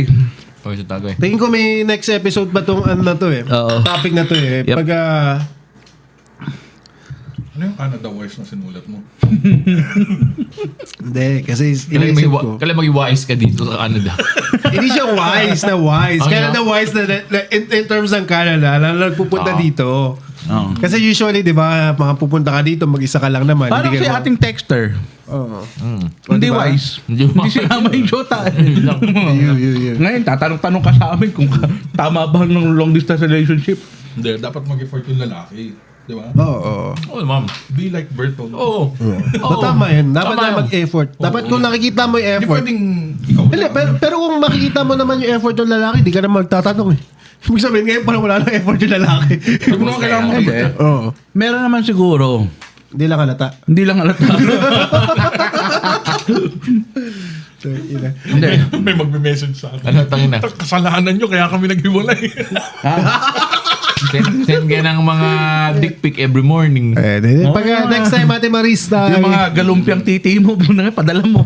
Pag sa tagoy. Tingin ko may next episode pa tong ano na to eh. Oo. Topic na to eh. Yep. Pag Ano yung Canada voice na sinulat mo? hindi, kasi Kailangan inisip ko. mag-wise ka dito sa Canada. Hindi siya wise na wise. Ano? Canada wise na in terms ng Canada, na nagpupunta dito. Oo. Kasi usually, di ba, mga pupunta ka dito, mag-isa ka lang naman. Parang Hindi si ka ating texter. Oo. Hindi diba? wise. Hindi Hindi sinama yung Jota. Ngayon, tatanong-tanong ka sa amin kung tama ba ng long distance relationship. Hindi, dapat mag-effort yung lalaki. Di ba? Oo. Oo, ma'am. Be like Berto. Oo. Oh, tama yun. Dapat Tama na yun. mag-effort. Dapat kung nakikita mo yung Hindi effort. pwedeng ikaw Hindi, lang. pero kung makikita mo naman yung effort ng lalaki, di ka na magtatanong eh. Ibig sabihin ngayon parang wala nang effort yung lalaki. Hindi mo naman kailangan Hindi. makita. Oo. Meron naman siguro. Hindi lang halata. Hindi lang alata. Hindi. May magme-message sa akin. Ano, tangin na. Kasalanan nyo, kaya kami naghiwalay. Send ka ng mga dick pic every morning. Pag next time Ate Marista, Yung mga galumpiang titi mo, padala mo.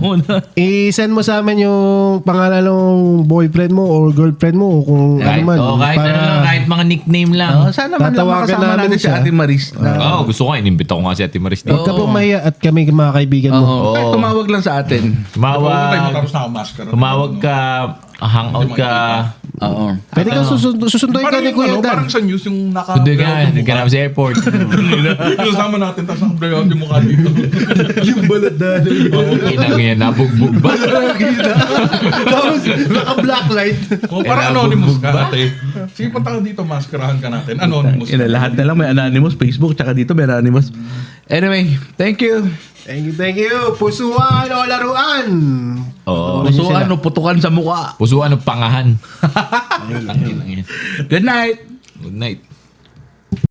i-send mo sa amin yung pangalan ng boyfriend mo or girlfriend mo o kung ano Kahit, man. kahit para- ano lang, kahit mga nickname lang. Sana man lang Tatawagan makasama namin natin si siya. Ate Maris. Oo, gusto ko. Inimbita ko nga si Ate Maris dito. Huwag ka pong mahiya at kami mga kaibigan mo. Oo. Kahit tumawag lang sa atin. Tumawag, Tapos nakamaskara. tumawag ka, hangout ka. Oo. Pwede kang susunduin ka Parang ni Kuya ano, Dan. parang sa news yung naka... Hindi ka, hindi ka namin sa airport. Kasama natin, tapos naka-blowout yung mukha dito. Yung balad na. Inang yan, nabugbog ba? Tapos, naka-blacklight. Kung parang anonymous ka ate. Sige, punta ka dito, maskarahan ka natin. Anonymous. Lahat na lang may anonymous. Facebook, tsaka dito may anonymous. Anyway, thank you. Thank you. Pusuan o laruan. Oo. Pusuan o putukan sa mukha. Pusuan o pangahan. Tangin lang yan. Good night. Good night.